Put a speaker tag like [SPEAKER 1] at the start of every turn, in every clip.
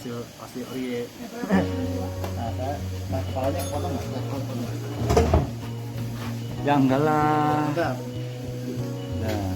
[SPEAKER 1] hasil ori. Nah, kepalanya potong nggak?
[SPEAKER 2] Jangan lah.
[SPEAKER 1] Enggak.
[SPEAKER 2] Nah.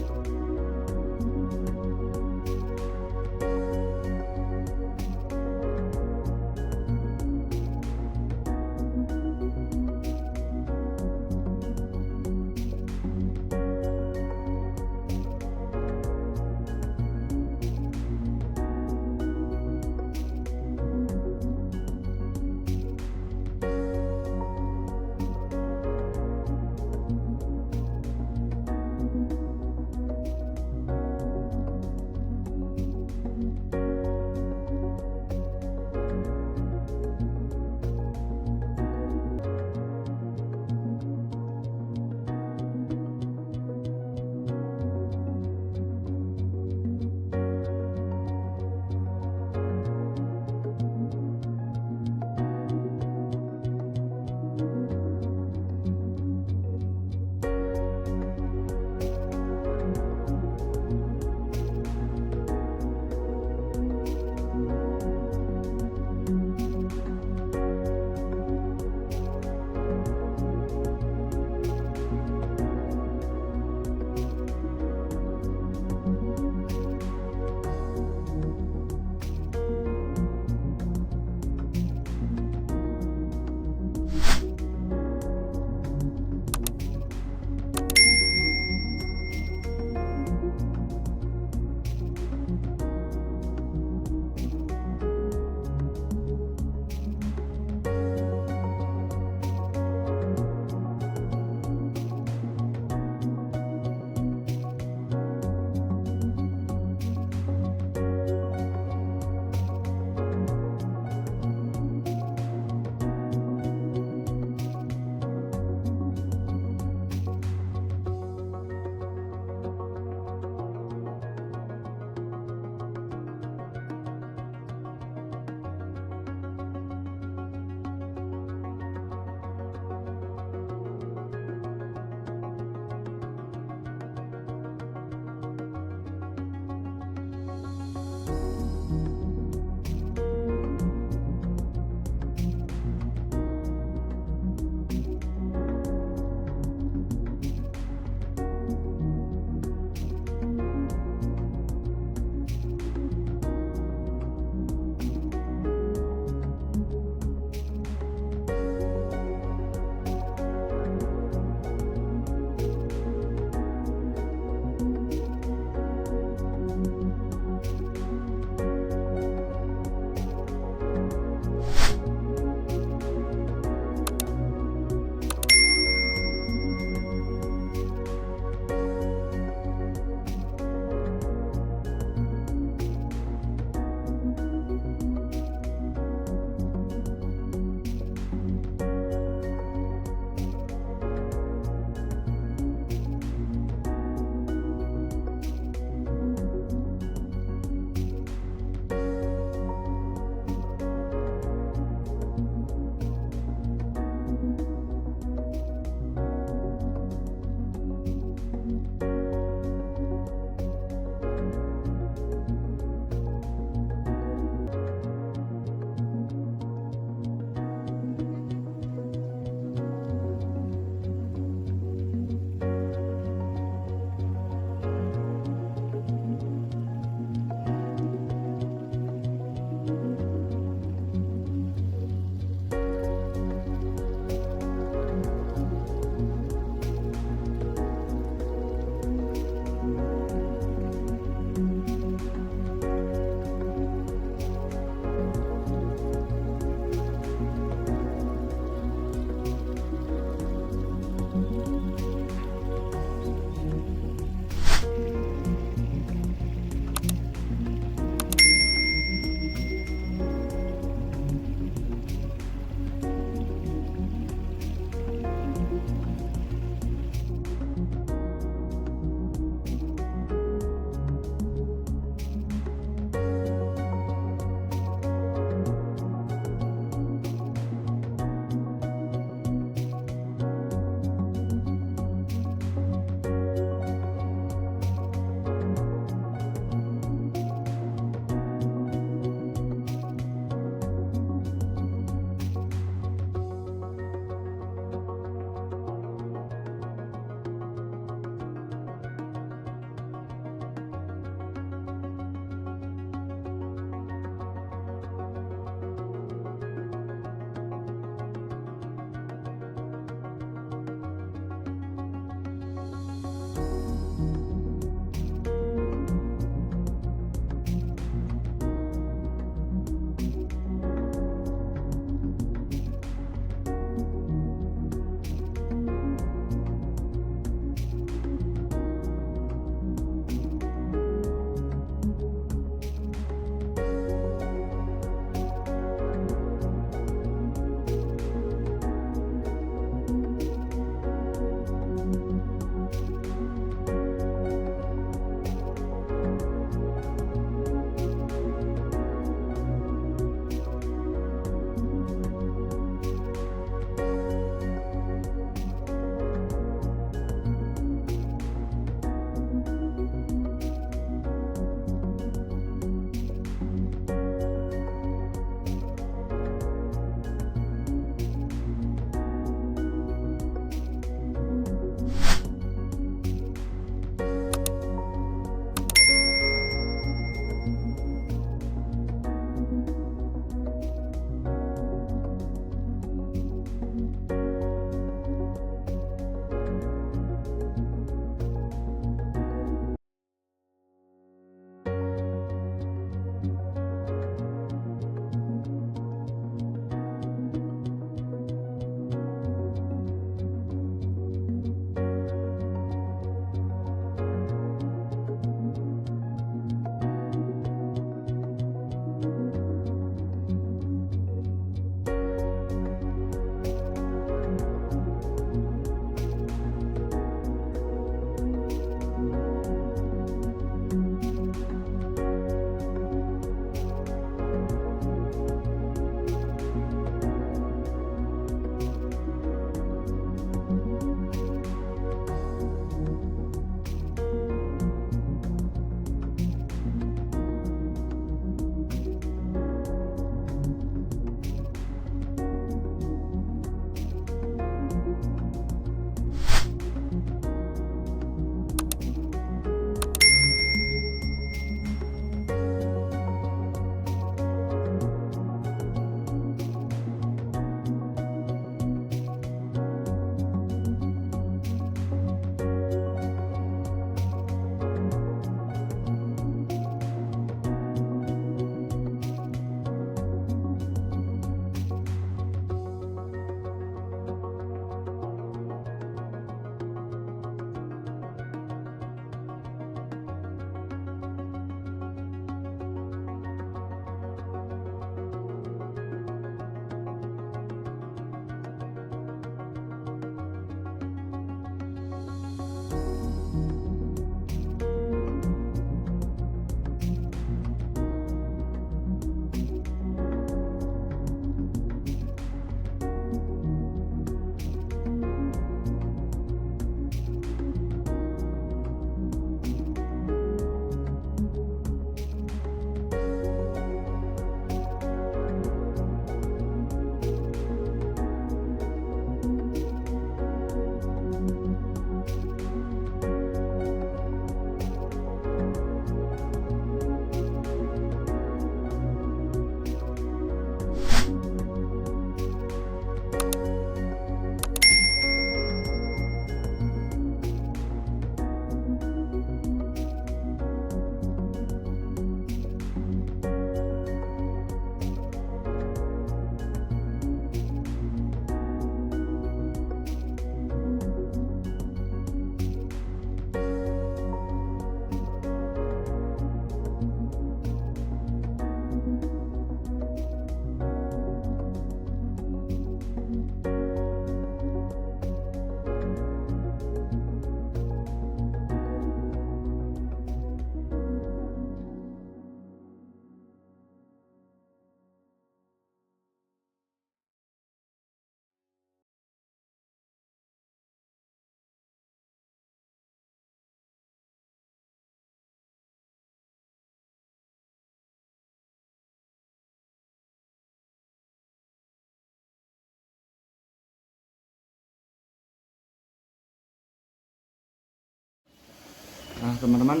[SPEAKER 2] Nah teman-teman,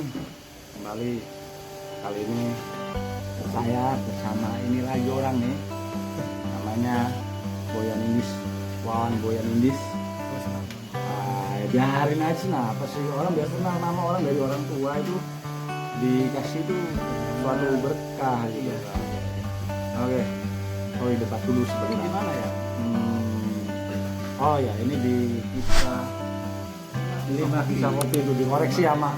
[SPEAKER 2] kembali kali ini saya bersama ini lagi orang nih, namanya Boyan Indis, Wawan Boyan Indis. Biarin aja, nah apa sih, orang biasa kenal nama orang dari orang tua itu dikasih itu suatu berkah gitu. Oke, oh debat dulu sebentar. Ini gimana ya? Oh ya, ini di kisah kopi itu dikoreksi sama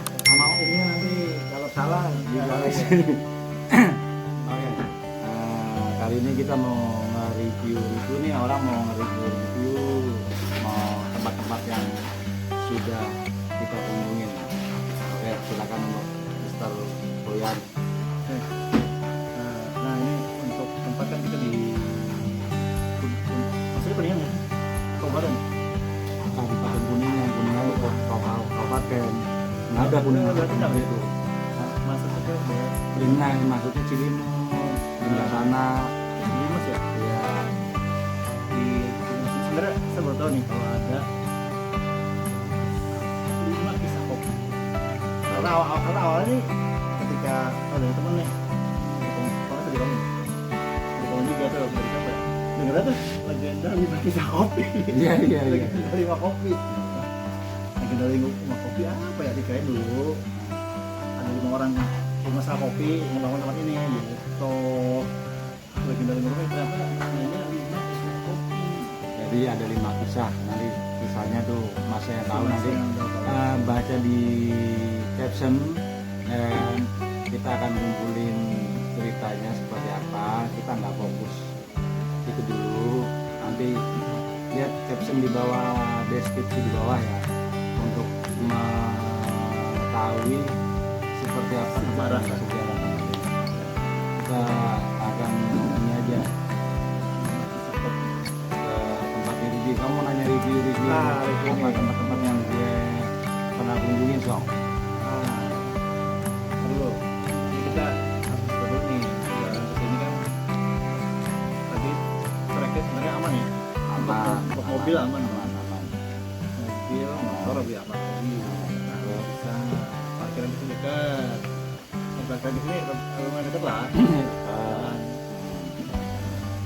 [SPEAKER 2] umnya, nanti kalau salah dikoreksi. Oke. Kali ini kita mau nge-review itu nih, orang mau nge-review mau tempat-tempat yang sudah kita kunjungin. Oke, silakan untuk Mr. Boyan.
[SPEAKER 1] Nah ini untuk tempat kan kita di maksudnya Kuningan ya? Kabupaten?
[SPEAKER 2] Kabupaten Kuningan itu kabupaten. Nggak ada Kuningan.
[SPEAKER 1] Berarti nggak begitu. Maksudnya ke
[SPEAKER 2] Kuningan, maksudnya Cilimus, Indah sana.
[SPEAKER 1] Cilimus ya?
[SPEAKER 2] Ya.
[SPEAKER 1] Di sebenarnya saya baru tahu nih kalau ada 5 kisah kopi. Karena awalnya nih ketika ada temen nih, orang tadi kamu juga tuh dari siapa ya? Dengar tuh legenda 5 kisah kopi.
[SPEAKER 2] Iya.
[SPEAKER 1] Legenda 5 kopi. Legenda 5 kopi apa ya? Dikirain dulu ada 5 orang pengusaha kopi membangun tempat ini gitu. Legenda 5 kopi ternyata namanya 5 kisah kopi.
[SPEAKER 2] Jadi ada 5 kisah. Nanti kisahnya tuh Mas yang tahu nanti baca di caption, dan kita akan kumpulin ceritanya seperti apa. Kita nggak fokus itu dulu, nanti lihat caption di bawah, deskripsi di bawah ya, untuk mengetahui seperti apa sejarah tempat ini. Kita akan ini aja ke tempatnya review. Kamu mau nanya review apa tempat-tempat yang dia pernah kunjungin, Song?
[SPEAKER 1] Dulu ini kita harus dulu nih jalan ke sini kan tadi tracknya sebenarnya aman ya, untuk mobil aman, mobil motor lebih aman lagi. Nah, bisa parkiran di sini dekat, parkiran di sini lumayan dekat lah.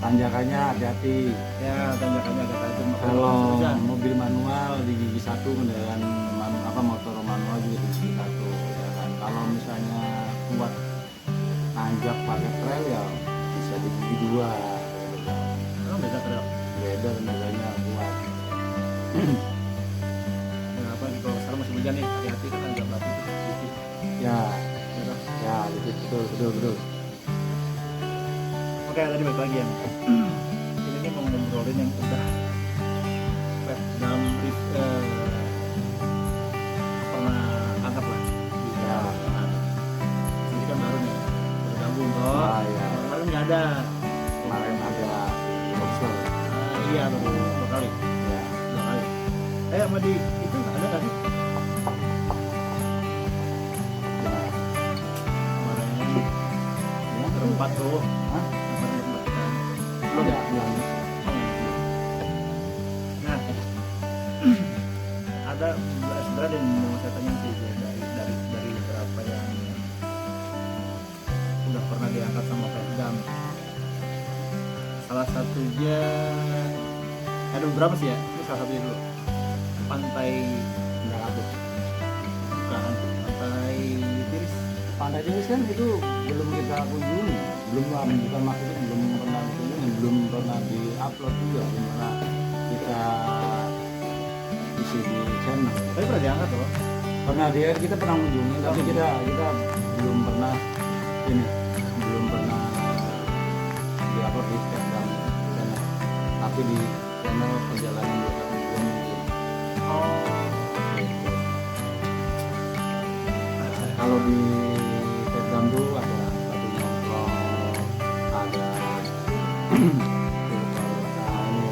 [SPEAKER 2] Tanjakannya hati-hati
[SPEAKER 1] Ya tanjakannya agak tajam.
[SPEAKER 2] kalau mobil manual di gigi 1, kendaraan motor manual juga di gigi 1 ya kan. Kalau misalnya buat nanjak pakai trail ya bisa di gigi 2 gitu.
[SPEAKER 1] Beda trail.
[SPEAKER 2] Beda tendaganya kuat.
[SPEAKER 1] Ya apa nih kalau sekarang masih hujan nih, hati-hati kan agak batu tuh.
[SPEAKER 2] Ya betul.
[SPEAKER 1] Oke, tadi balik lagi ya. Ini nih mau ngobrolin yang udah dalam pernah angkat lah.
[SPEAKER 2] Ya.
[SPEAKER 1] Ini kan baru nih, baru gabung toh.
[SPEAKER 2] Ya.
[SPEAKER 1] Kemarin nggak ada.
[SPEAKER 2] Kemarin ada lobster.
[SPEAKER 1] Iya, baru 2 kali.
[SPEAKER 2] Ya.
[SPEAKER 1] 2 kali. Sama di itu ada nggak sih? Kemarin yang berempat tuh.
[SPEAKER 2] Hah?
[SPEAKER 1] Berempat kita.
[SPEAKER 2] Ada.
[SPEAKER 1] Nah, ada sebenarnya yang mau saya tanya sih dari beberapa yang udah pernah diangkat sama Pemdam. Salah satunya ada beberapa sih ya. Ini salah satunya dulu. Pantai
[SPEAKER 2] Nggak
[SPEAKER 1] bukan Pantai Tiris.
[SPEAKER 2] Pantai Tiris kan itu belum kita kunjungi, bukan maksudnya belum pernah dikunjungi, belum pernah di-upload juga, belum pernah kita isi di channel.
[SPEAKER 1] Tapi pernah diangkat loh.
[SPEAKER 2] Pernah kita pernah kunjungi, tapi kita belum pernah di-upload di Instagram channel, tapi di channel perjalanan 21 mungkin. Gitu. Kalau di Instagram tuh ada batu nyongkrong, ada ini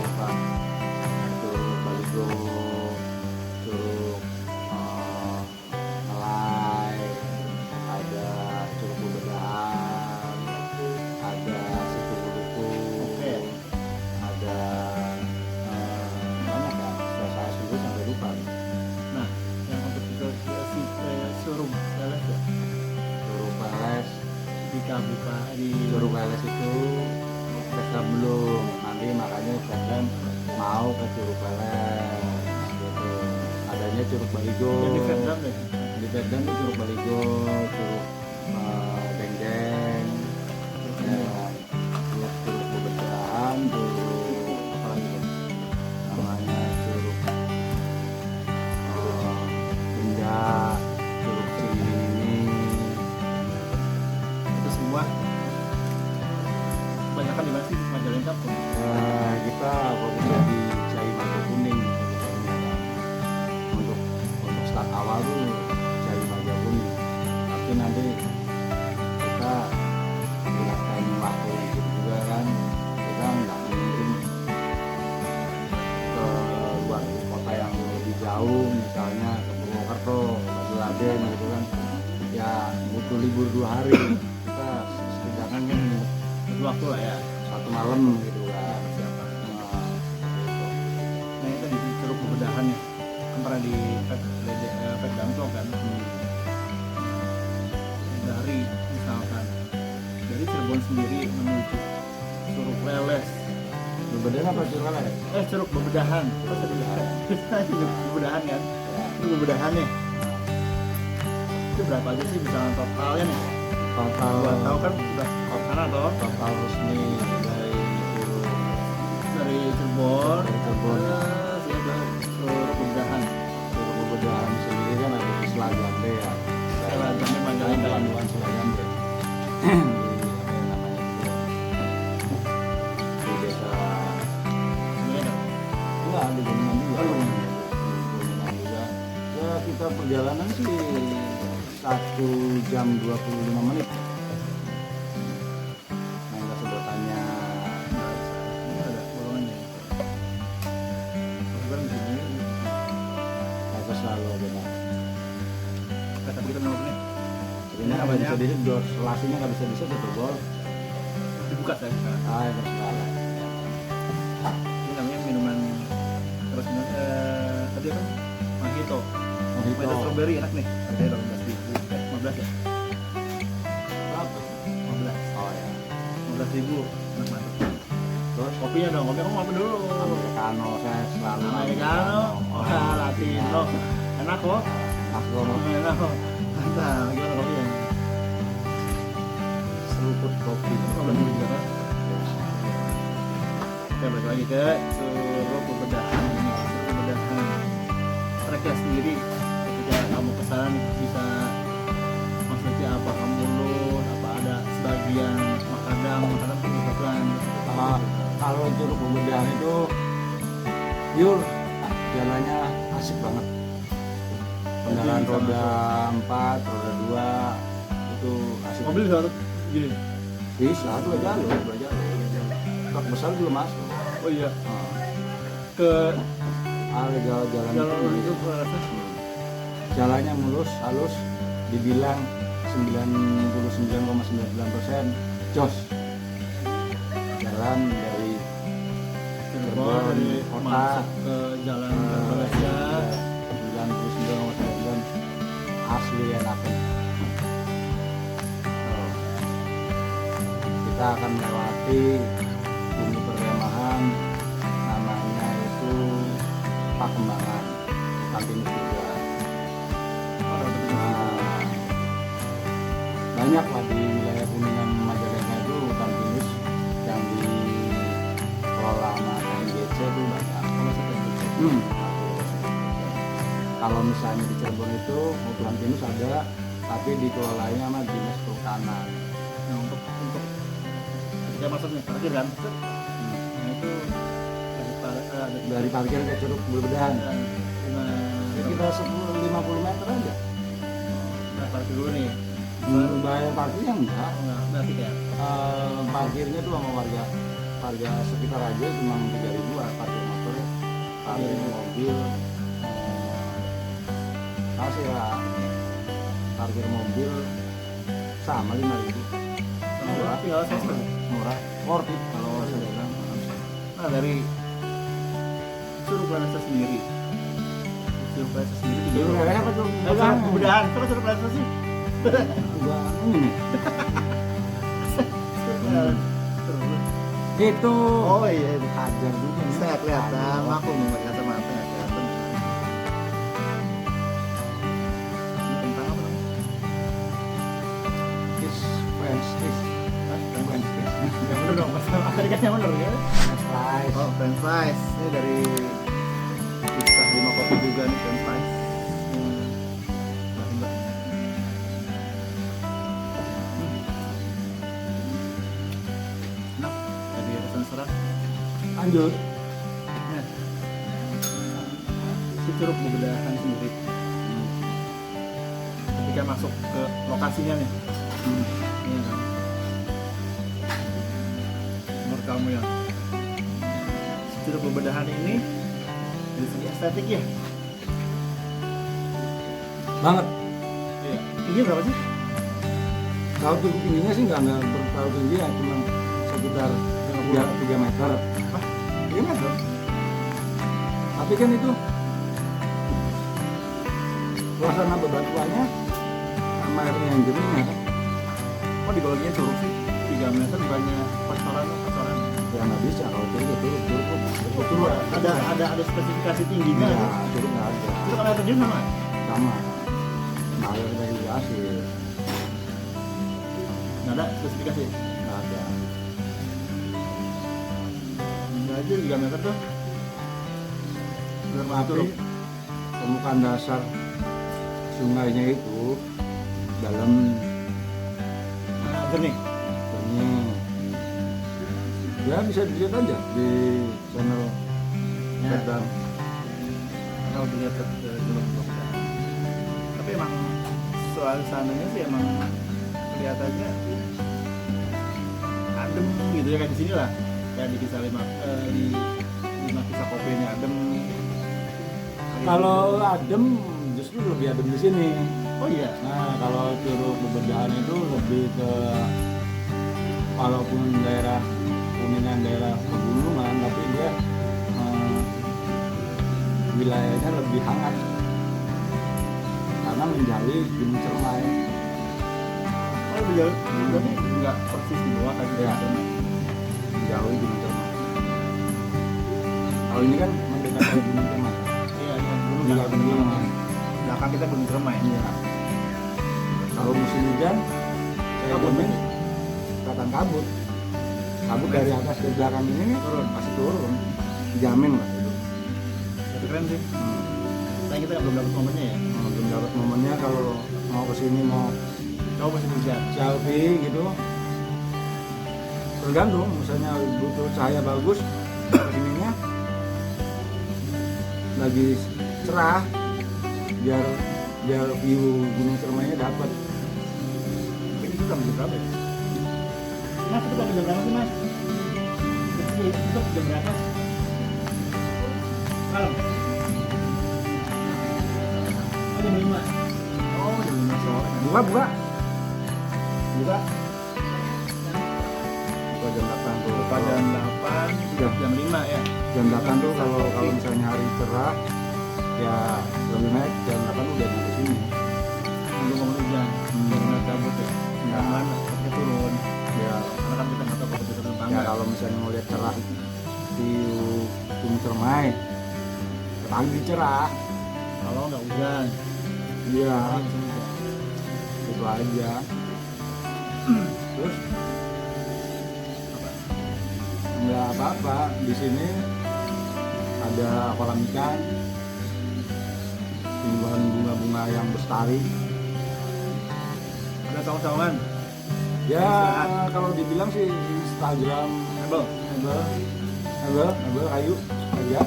[SPEAKER 2] apa itu baligo, curug ngelai, ada curug bebedahan, ada situ buku, ada banyak ya, saya sebut sampai lupa.
[SPEAKER 1] Nah, yang untuk itu si showroom buka di
[SPEAKER 2] Curug Leles itu kita belum, nanti makanya Vietnam mau ke Curug Leles gitu. Adanya Curug Baligo.
[SPEAKER 1] di Vietnam deh.
[SPEAKER 2] Di Vietnam itu Curug Baligo, Curug Dengdeng, Curug Bebedahan, Curug apa lagi ya? Namanya Curug Benda, Curug Cilinyi ini.
[SPEAKER 1] Itu semua kebanyakan di mana sih Majalengka pun.
[SPEAKER 2] Kita fokusnya di Cai Marga Kuning untuk start awal tuh Cai Marga Kuning, tapi nanti kita berdasarkan waktu itu juga kan, kita nggak mungkin ke luar kota yang lebih jauh, misalnya ke Purwokerto, Banyuaden gitu kan, ya butuh libur 2 hari, kita setidaknya kan
[SPEAKER 1] Waktu lah ya.
[SPEAKER 2] 1 malam gitu kan.
[SPEAKER 1] Siapa?
[SPEAKER 2] Nah,
[SPEAKER 1] Nah itu di Curug Bebedahan ya. Kan pernah di Pet Dangcong kan. Dari misalkan dari Cirebon sendiri menuju Curug Leles.
[SPEAKER 2] Berbeda apa Curug Leles?
[SPEAKER 1] Curug Bebedahan. Curug Bebedahan kan. Curug Bebedahan nih. Itu berapa aja sih misalnya totalnya nih?
[SPEAKER 2] Total
[SPEAKER 1] Buat tahu kan udah karena toh
[SPEAKER 2] total resmi dari
[SPEAKER 1] Cirebon.
[SPEAKER 2] Dari Cirebon.
[SPEAKER 1] Siapa? Curug Bebedahan.
[SPEAKER 2] Curug Bebedahan sendiri kan ada di Selajambe ya.
[SPEAKER 1] Selajambe Majalengka.
[SPEAKER 2] Laluan Selajambe. Di apa yang namanya itu? Di desa
[SPEAKER 1] Ini kan
[SPEAKER 2] enggak di Gunungan juga.
[SPEAKER 1] Oh,
[SPEAKER 2] Di Gunungan juga. Ya kita perjalanan sih 1 jam 25 menit. Nah, nggak sedotannya
[SPEAKER 1] ini ada bolongannya. Bukan di sini.
[SPEAKER 2] aku selalu beda.
[SPEAKER 1] Kata kita nomornya
[SPEAKER 2] Ini nggak bisa di door, selasinya nggak bisa tuh bol.
[SPEAKER 1] dibuka saya sekarang.
[SPEAKER 2] Itu segala.
[SPEAKER 1] Ini namanya minuman terus tadi kan mojito. Mojito strawberry enak nih. Harganya 18.000. 15 ya?
[SPEAKER 2] Berapa?
[SPEAKER 1] 15.
[SPEAKER 2] Oh ya.
[SPEAKER 1] 15.000. Enak mantap.
[SPEAKER 2] Terus
[SPEAKER 1] Kopinya dong. Kopi kamu apa dulu?
[SPEAKER 2] Americano saya selalu
[SPEAKER 1] Americano. Oh, Latino. Enak kok.
[SPEAKER 2] Aku
[SPEAKER 1] Enak kok. Mantap. Gimana kopinya?
[SPEAKER 2] seruput kopi.
[SPEAKER 1] Oh, lebih juga kan? Oke, balik lagi ke Curug Bebedahan ini. Curug Bebedahan. Mereka sendiri ketika kamu kesana nih bisa maksudnya apa kamu lulus apa ada sebagian makadam pun bukan
[SPEAKER 2] Kalau Curug Bebedahan itu pure jalannya asik banget. Kendaraan
[SPEAKER 1] Jadi,
[SPEAKER 2] roda 4, roda 2 itu asik.
[SPEAKER 1] mobil harus gini.
[SPEAKER 2] Bisa, dua jalur. Truk besar belum masuk.
[SPEAKER 1] Oh iya,
[SPEAKER 2] Nah,
[SPEAKER 1] ke
[SPEAKER 2] ada jalan
[SPEAKER 1] jalur
[SPEAKER 2] itu.
[SPEAKER 1] itu rasa
[SPEAKER 2] Jalannya mulus, halus, dibilang 99,99% jos. Jalan dari
[SPEAKER 1] Cirebon dari
[SPEAKER 2] kota
[SPEAKER 1] masuk ke jalan Malaysia.
[SPEAKER 2] 99,99 asli enakan. Kita akan melewati bumi perkemahan, namanya itu Pakembangan, Tampin juga. Nah, banyak lah di wilayah Kuningan Majalengka itu hutan pinus yang dikelola sama KMGC itu banyak. Kalau misalnya di Cirebon itu hutan pinus ada, tapi dikelolanya sama dinas perhutanan.
[SPEAKER 1] Nah, untuk ketika masuknya parkir kan, nah itu ada
[SPEAKER 2] Dari parkir ke Curug Bebedahan sekitar 50 meter aja.
[SPEAKER 1] Nah, parkir dulu nih.
[SPEAKER 2] Bayar parkirnya enggak.
[SPEAKER 1] Enggak, berarti ya.
[SPEAKER 2] Parkirnya tuh sama warga sekitar aja cuma 3.000 parkir motor, parkir mobil. Masih ya parkir mobil sama 5.000.
[SPEAKER 1] Murah, tinggal saya
[SPEAKER 2] Murah, worth it kalau saya bilang.
[SPEAKER 1] Nah, dari Curug Leles sendiri. Curug Leles sendiri di
[SPEAKER 2] Curug Leles apa Curug
[SPEAKER 1] Bebedahan? Bebedahan. Kok Curug Leles sih?
[SPEAKER 2] Juga ini nih.
[SPEAKER 1] Terus.
[SPEAKER 2] Itu
[SPEAKER 1] Oh iya, itu.
[SPEAKER 2] hajar juga.
[SPEAKER 1] Bisa nggak kelihatan? Aku mau pakai kacamata nggak kelihatan. Ini tentang apa namanya?
[SPEAKER 2] Fish French fish.
[SPEAKER 1] Hah? French fries. Yang bener dong, pas tadi kan yang bener ya.
[SPEAKER 2] French fries.
[SPEAKER 1] Oh, French fries. Ini dari Pizza 5 kopi juga nih French fries. Mbak. Enak. Dari restoran.
[SPEAKER 2] Lanjut.
[SPEAKER 1] Nah, si curug bebedahan sendiri. Ketika masuk ke lokasinya nih, iya kan. Menurut kamu ya, si curug bebedahan ini dari segi estetik ya?
[SPEAKER 2] Banget.
[SPEAKER 1] Iya. Tinggi berapa sih?
[SPEAKER 2] Kalau tingginya sih nggak terlalu tinggi ya, cuma sekitar 3 meter.
[SPEAKER 1] Hah?
[SPEAKER 2] 3 meter. Tapi kan itu suasana bebatuannya sama airnya yang jernih ya kan?
[SPEAKER 1] Oh, di bawahnya curug sih 3 meter banyak pastoran.
[SPEAKER 2] Ya nggak bisa kalau curug
[SPEAKER 1] Ada spesifikasi tingginya.
[SPEAKER 2] ya,
[SPEAKER 1] Ya.
[SPEAKER 2] curug nggak ada.
[SPEAKER 1] Itu kalau air terjun sama?
[SPEAKER 2] Sama. Nah, air dari hasil
[SPEAKER 1] Nggak ada spesifikasi.
[SPEAKER 2] nggak ada.
[SPEAKER 1] Ini aja 3 meter tuh. Bener banget
[SPEAKER 2] Tapi
[SPEAKER 1] curug.
[SPEAKER 2] permukaan dasar sungainya itu dalam
[SPEAKER 1] Jernih.
[SPEAKER 2] jernih. Ya bisa dilihat aja di channel
[SPEAKER 1] Ya.
[SPEAKER 2] Pedang.
[SPEAKER 1] Kalau dilihat ke curug bebedahan. Tapi emang soal sananya sih emang kelihatannya adem gitu ya, kayak di sini lah, kayak di kisah lima kisah kopi ini adem.
[SPEAKER 2] Kalau adem justru lebih adem di sini.
[SPEAKER 1] Oh iya.
[SPEAKER 2] Nah kalau curug bebedahan itu lebih ke walaupun daerah Kuningan daerah pegunungan tapi dia wilayahnya lebih hangat karena menjali Gunung Cermai.
[SPEAKER 1] Oh beliau berarti nggak persis di bawah kan?
[SPEAKER 2] Ya. Menjauhi Gunung Cermai. Kalau ini kan mendekati Gunung Cermai.
[SPEAKER 1] Iya, iya. Dulu
[SPEAKER 2] Di
[SPEAKER 1] belakang
[SPEAKER 2] Gunung
[SPEAKER 1] Cermai. Belakang kita Gunung Cermai.
[SPEAKER 2] Iya. Kalau musim hujan, saya
[SPEAKER 1] Kabut.
[SPEAKER 2] jamin kelihatan kabut. Kabut dari atas ke belakang ini
[SPEAKER 1] Turun.
[SPEAKER 2] pasti turun. Jamin lah itu.
[SPEAKER 1] Itu keren sih. Tapi kita belum dapat momennya ya.
[SPEAKER 2] Belum dapat momennya kalau mau kesini mau
[SPEAKER 1] Coba masih hujan.
[SPEAKER 2] selfie gitu. Tergantung, misalnya butuh cahaya bagus, kesininya lagi cerah, biar view Gunung Cermainya dapat.
[SPEAKER 1] Tapi itu jam berapa ya? Mas, itu jam berapa sih mas? Itu jam berapa? Malam. Oh jam 5. Oh jam 5 sore.
[SPEAKER 2] Buka
[SPEAKER 1] Buka.
[SPEAKER 2] jam 8 tuh.
[SPEAKER 1] Buka jam 8,
[SPEAKER 2] Ya.
[SPEAKER 1] jam 5 ya.
[SPEAKER 2] Jam 8 tuh kalau misalnya hari cerah ya lebih naik jam 8 udah di sini.
[SPEAKER 1] Nunggu momen hujan. Baru naik cabut ya.
[SPEAKER 2] Ya.
[SPEAKER 1] Mana? Pakai turun.
[SPEAKER 2] Ya,
[SPEAKER 1] Karena kan kita nggak tahu kalau kita turun
[SPEAKER 2] ya
[SPEAKER 1] tangga.
[SPEAKER 2] kalau misalnya mau lihat cerah di Gunung Cermai pagi cerah.
[SPEAKER 1] Kalau nggak hujan.
[SPEAKER 2] Iya,
[SPEAKER 1] Kalau musim hujan.
[SPEAKER 2] itu aja. Terus
[SPEAKER 1] Apa?
[SPEAKER 2] nggak apa-apa di sini ada kolam ikan, tumbuhan bunga-bunga yang bestari.
[SPEAKER 1] Ada saung-saungan.
[SPEAKER 2] Ya
[SPEAKER 1] Istirahat.
[SPEAKER 2] kalau dibilang sih Instagram
[SPEAKER 1] Hebel.
[SPEAKER 2] ayo aja.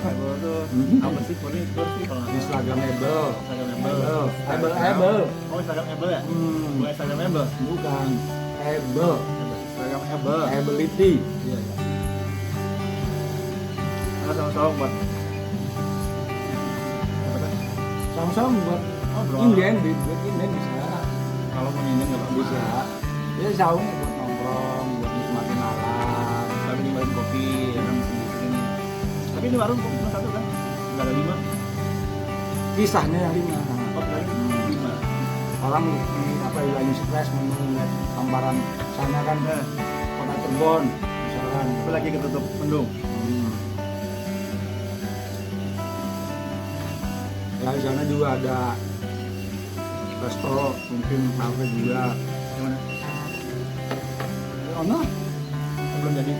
[SPEAKER 1] Hebel tuh apa sih? Furnitur sih kalau nggak salah.
[SPEAKER 2] Instagramable.
[SPEAKER 1] Instagram Hebel. Oh Instagram Hebel ya? Bukan Instagram Hebel.
[SPEAKER 2] Bukan able,
[SPEAKER 1] Instagram Hebel.
[SPEAKER 2] ability.
[SPEAKER 1] Iya iya. Ada saung-saung buat apa kan?
[SPEAKER 2] Sama-sama buat
[SPEAKER 1] Oh bro.
[SPEAKER 2] inden, buat inden bisa,
[SPEAKER 1] Kalau mau nyinden nggak apa-apa.
[SPEAKER 2] bisa. Ya saung buat nongkrong, buat nikmatin alam.
[SPEAKER 1] Tapi nimbalin kopi ya kan mesin di sini. Tapi ini warung cuma satu kan? Nggak ada 5.
[SPEAKER 2] Kisahnya yang 5.
[SPEAKER 1] Oh berarti 5.
[SPEAKER 2] Orang ini apa lagi stres menunggu hamparan sana kan kota Cirebon misalkan.
[SPEAKER 1] Tapi lagi ketutup mendung.
[SPEAKER 2] Ya di sana juga ada resto, mungkin kafe juga.
[SPEAKER 1] Gimana?
[SPEAKER 2] Oh no,
[SPEAKER 1] Belum jadi.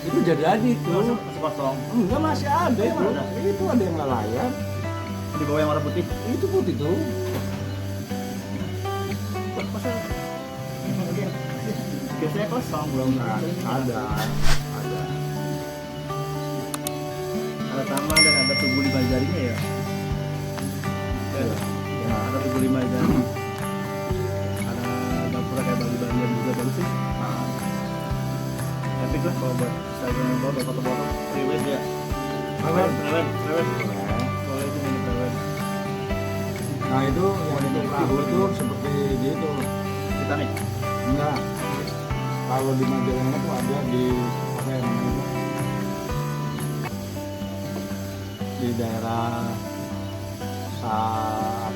[SPEAKER 2] itu jadi itu.
[SPEAKER 1] Masih kosong.
[SPEAKER 2] Enggak, masih ada
[SPEAKER 1] Itu ada.
[SPEAKER 2] Itu ada yang nggak layak.
[SPEAKER 1] Di bawah yang warna putih.
[SPEAKER 2] Itu putih tuh.
[SPEAKER 1] Masa? Biasanya kosong belum
[SPEAKER 2] Ada.
[SPEAKER 1] Ada taman dan ada tugu 5 jarinya ya.
[SPEAKER 2] Iya. Ya.
[SPEAKER 1] Ada tugu 5 jari. Ada dapur kayak Bali-Bali yang juga bagus sih. Epic lah kalau buat Instagram buat foto-foto prewed ya. Prewed. Soalnya itu milik prewed.
[SPEAKER 2] Nah itu yang itu perahu itu seperti gitu.
[SPEAKER 1] Titanic.
[SPEAKER 2] Enggak. Kalau di Majalengka tuh ada di apa yang namanya itu? Di daerah apa?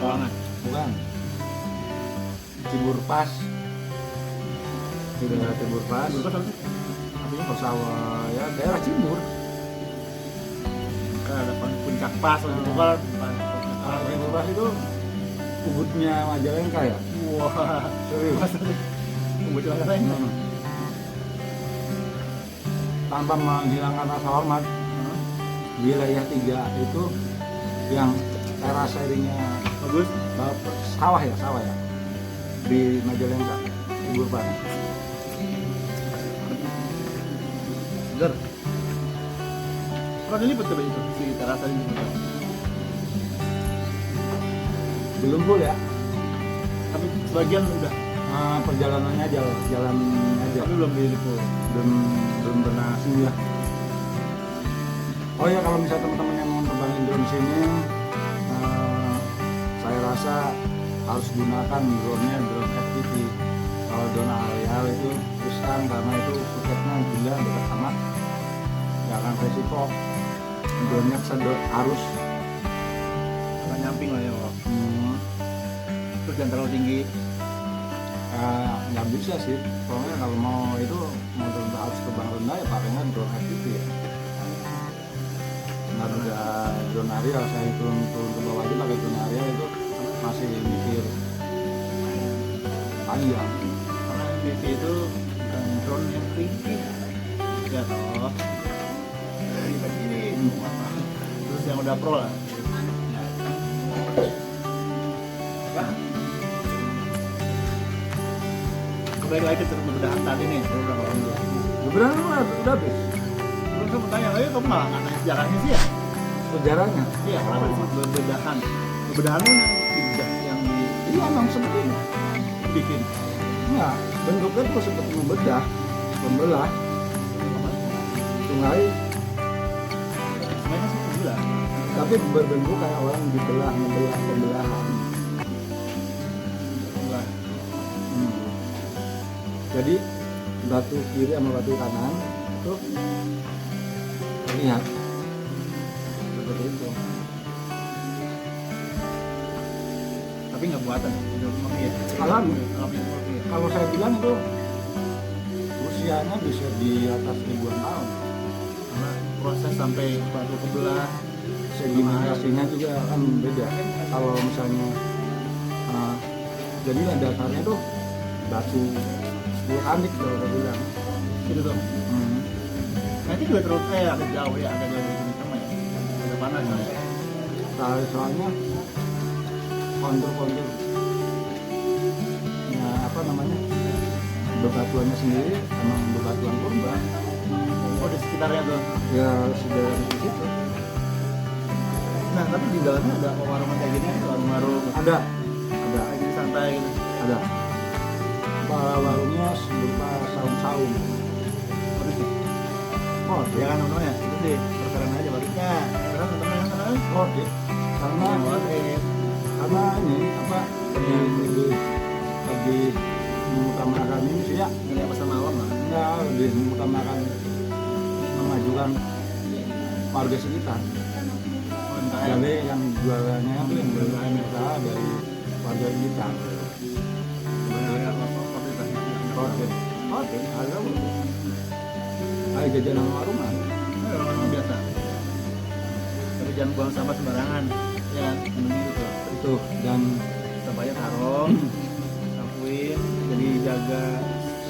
[SPEAKER 1] Sawangan.
[SPEAKER 2] Bukan. Ciburpas. Di daerah Ciburpas.
[SPEAKER 1] Ciburpas apa sih? Artinya
[SPEAKER 2] Pesawat ya daerah Cibur.
[SPEAKER 1] kan ada puncak pas gitu kan.
[SPEAKER 2] Ciburpas itu ubudnya Majalengka ya.
[SPEAKER 1] Wah.
[SPEAKER 2] Serius.
[SPEAKER 1] Buat apa ini?
[SPEAKER 2] Tanpa menghilangkan rasa hormat, wilayah 3 itu yang teras airnya
[SPEAKER 1] Bagus.
[SPEAKER 2] sawah ya di Majalengka, Ciburpas.
[SPEAKER 1] Segar. Kalau diliput coba itu si terasa ini.
[SPEAKER 2] Belum full ya,
[SPEAKER 1] Tapi sebagian udah.
[SPEAKER 2] perjalanannya jalan aja,
[SPEAKER 1] Tapi belum diliput.
[SPEAKER 2] belum pernah singgah. Oh ya, kalau misalnya teman-teman yang mau terbangin drone sini, saya rasa harus gunakan drone-nya drone FPV. Kalau drone aerial itu riskan karena itu suketnya gila dekat amat, nggak akan resiko. Drone-nya kesedot arus.
[SPEAKER 1] Nggak nyamping lah ya. Wak. Terus jangan terlalu tinggi.
[SPEAKER 2] Nggak bisa sih, soalnya kalau mau itu mau harus terbang rendah ya pakainya drone FPV ya. Nggak bisa drone aerial, saya turun ke bawah aja pakai drone aerial itu masih mikir panjang.
[SPEAKER 1] Karena FPV itu bukan drone yang tinggi. Ya toh. Terus yang udah pro lah. Kembali lagi ke bebedahan tadi nih.
[SPEAKER 2] Beberapa udah habis
[SPEAKER 1] Terus kamu tanya, kamu malah nggak nanya sejarahnya sih ya?
[SPEAKER 2] sejarahnya.
[SPEAKER 1] Iya, kenapa disebut bebedahan? Bebedahan kan yang
[SPEAKER 2] Iya, emang seperti ini.
[SPEAKER 1] dibikin.
[SPEAKER 2] Enggak, bentuknya tuh seperti membedah, membelah sungai,
[SPEAKER 1] Sebenarnya sih gila.
[SPEAKER 2] tapi berbentuk kayak orang membelah pembelahan.
[SPEAKER 1] Gila.
[SPEAKER 2] Jadi batu kiri sama batu kanan itu terlihat seperti itu.
[SPEAKER 1] Tapi nggak buatan. Itu memang iya.
[SPEAKER 2] Alami.
[SPEAKER 1] Alami seperti itu.
[SPEAKER 2] Kalau saya bilang itu usianya bisa di atas ribuan tahun.
[SPEAKER 1] Karena proses sampai batu kebelah.
[SPEAKER 2] Sedimentasinya juga kan beda. Kalau misalnya jadi dasarnya tuh batu vulkanik kalau saya bilang.
[SPEAKER 1] Gitu tuh. Nanti juga terus agak jauh ya, agak jauh dari sama ya. Agak panas lah ya.
[SPEAKER 2] Soalnya kontur-kontur ya apa namanya bebatuannya sendiri emang bebatuan purba.
[SPEAKER 1] Oh di sekitarnya tuh.
[SPEAKER 2] Ya sudah di situ.
[SPEAKER 1] Nah tapi di dalamnya ada warung kayak gini, warung-warung
[SPEAKER 2] Ada
[SPEAKER 1] kayak gini santai gitu.
[SPEAKER 2] ada. Warungnya berupa saung-saung. Oh,
[SPEAKER 1] Ya kan teman-teman ya, itu sih perkara aja baliknya. Karena teman-teman kan.
[SPEAKER 2] oh, karena ini apa lagi mengutamakan ini sih ya,
[SPEAKER 1] Ini pesan malam lah.
[SPEAKER 2] enggak lebih mengutamakan memajukan warga sekitar.
[SPEAKER 1] UMKM.
[SPEAKER 2] Jadi yang jualannya itu yang berUMKM dari warga sekitar. oke, harga ayo jajan sama rumah.
[SPEAKER 1] Orang biasa. Tapi jangan buang sampah sembarangan, ya kan? Mending gitu.
[SPEAKER 2] Itu dan
[SPEAKER 1] Sampahnya taruh, sapuin, jadi jaga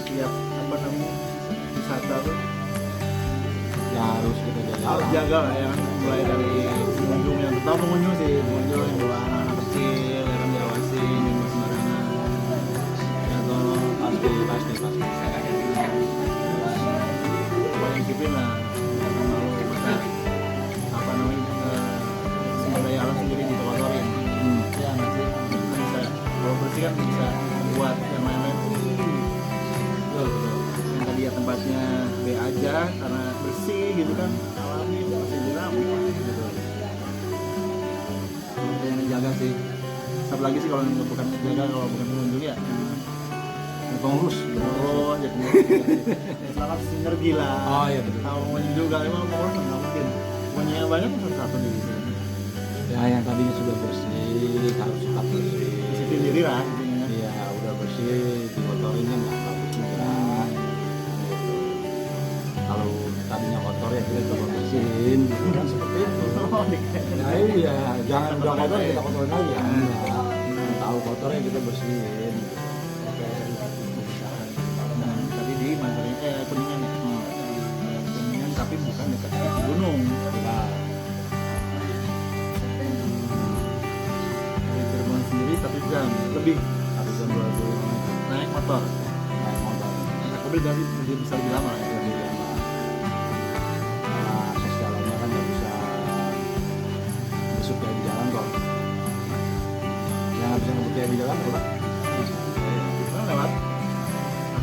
[SPEAKER 1] setiap apa namanya wisata tuh
[SPEAKER 2] ya harus kita jaga.
[SPEAKER 1] harus jaga lah ya kan, mulai dari pengunjung yang tetap pengunjung sih, pengunjung yang bawa anak-anak kecil, ya kan diawasin, yang bawa sembarangan. Ya kalau
[SPEAKER 2] Pasti.
[SPEAKER 1] banyak disiplin lah, jangan malu masa apa namanya sumber daya alam sendiri dikotorin. Ya nggak sih, kan bisa kalau bersih kan bisa buat yang lain-lain. Betul. Yang tadi ya tempatnya B aja karena bersih gitu kan, alami masih bilang gitu. Kalau yang jaga sih, satu lagi sih kalau bukan jaga, kalau bukan pengunjung ya
[SPEAKER 2] Pengurus.
[SPEAKER 1] oh ya pengurus. Sangat sinergi lah.
[SPEAKER 2] Oh iya betul.
[SPEAKER 1] Tahu pengunjung juga emang pengurus nggak mungkin. Pengunjung yang banyak kan satu di sini.
[SPEAKER 2] Ya yang tadinya sudah bersih harus tetap bersih.
[SPEAKER 1] Disiplin diri lah intinya.
[SPEAKER 2] Iya udah bersih dikotorin kan nggak bagus juga. Gitu. Kalau tadinya kotor ya kita coba bersihin, gitu kan seperti itu.
[SPEAKER 1] Oh, dikit.
[SPEAKER 2] Nah iya jangan udah kotor kita kotorin lagi ya. Enggak. Tahu kotornya kita bersihin. Gitu.
[SPEAKER 1] Nah, tadi di Mandarin Kuningan ya. Kuningan tapi bukan dekat gunung.
[SPEAKER 2] Nah,
[SPEAKER 1] Dari Cirebon sendiri 1 jam lebih
[SPEAKER 2] harus jam 20
[SPEAKER 1] naik motor.
[SPEAKER 2] naik motor.
[SPEAKER 1] Naik mobil jadi bisa lebih lama ya.
[SPEAKER 2] Lebih lama. Karena akses jalannya kan nggak bisa besok kayak di jalan kok. Yang nggak bisa ngebut kayak di jalan kok Pak.
[SPEAKER 1] Mana lewat?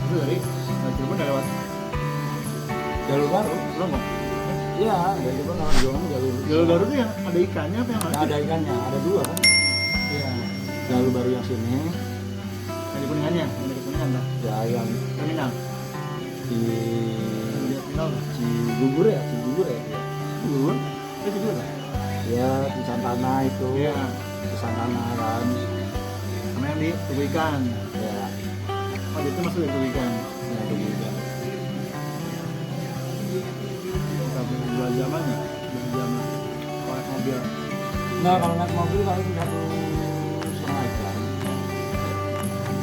[SPEAKER 1] Itu dari Cirebon udah lewat
[SPEAKER 2] Jalur baru.
[SPEAKER 1] Bromo.
[SPEAKER 2] Iya, dari Cirebon lewat Jombang jalur.
[SPEAKER 1] Jalur baru tuh yang ada ikannya apa yang
[SPEAKER 2] Nggak ada ikannya, ada dua kan.
[SPEAKER 1] Iya.
[SPEAKER 2] Jalur baru yang sini,
[SPEAKER 1] Yang di Kuningannya, yang di Kuningan dah.
[SPEAKER 2] ya yang
[SPEAKER 1] Terminal.
[SPEAKER 2] di
[SPEAKER 1] Yang di terminal.
[SPEAKER 2] Cigugur ya.
[SPEAKER 1] Dulu. Itu juga dah.
[SPEAKER 2] Ya di Santana itu.
[SPEAKER 1] Iya.
[SPEAKER 2] Di Santana kan.
[SPEAKER 1] Sama yang di Tugu Ikan.
[SPEAKER 2] Ya,
[SPEAKER 1] Oh, itu masuk di Tugu Ikan.
[SPEAKER 2] ya itu juga.
[SPEAKER 1] Sampai 2 jaman ya? 2 jam naik mobil.
[SPEAKER 2] Nah kalau naik mobil paling 1,5 jam.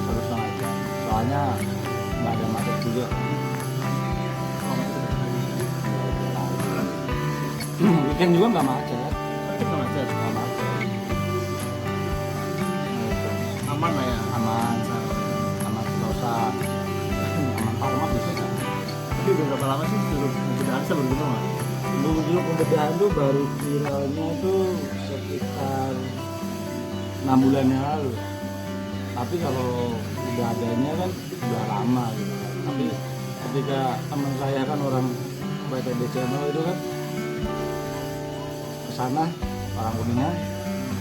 [SPEAKER 2] 1,5 jam. Soalnya nggak ada macet juga.
[SPEAKER 1] Oh, itu udah.
[SPEAKER 2] Weekend juga nggak macet.
[SPEAKER 1] Itu nggak macet.
[SPEAKER 2] Nggak macet. Nah, itu.
[SPEAKER 1] Aman lah ya.
[SPEAKER 2] Aman, aman Sentosa, aman Parma bisa kan?
[SPEAKER 1] Tapi udah berapa lama sih suruh perbedaan baru gitu mah?
[SPEAKER 2] Dulu pembedahan tuh baru viralnya tuh sekitar 6 bulan yang lalu. Tapi kalau udah adanya kan udah lama gitu kan. Tapi ketika teman saya kan orang PTB Channel itu kan kesana orang Kuningan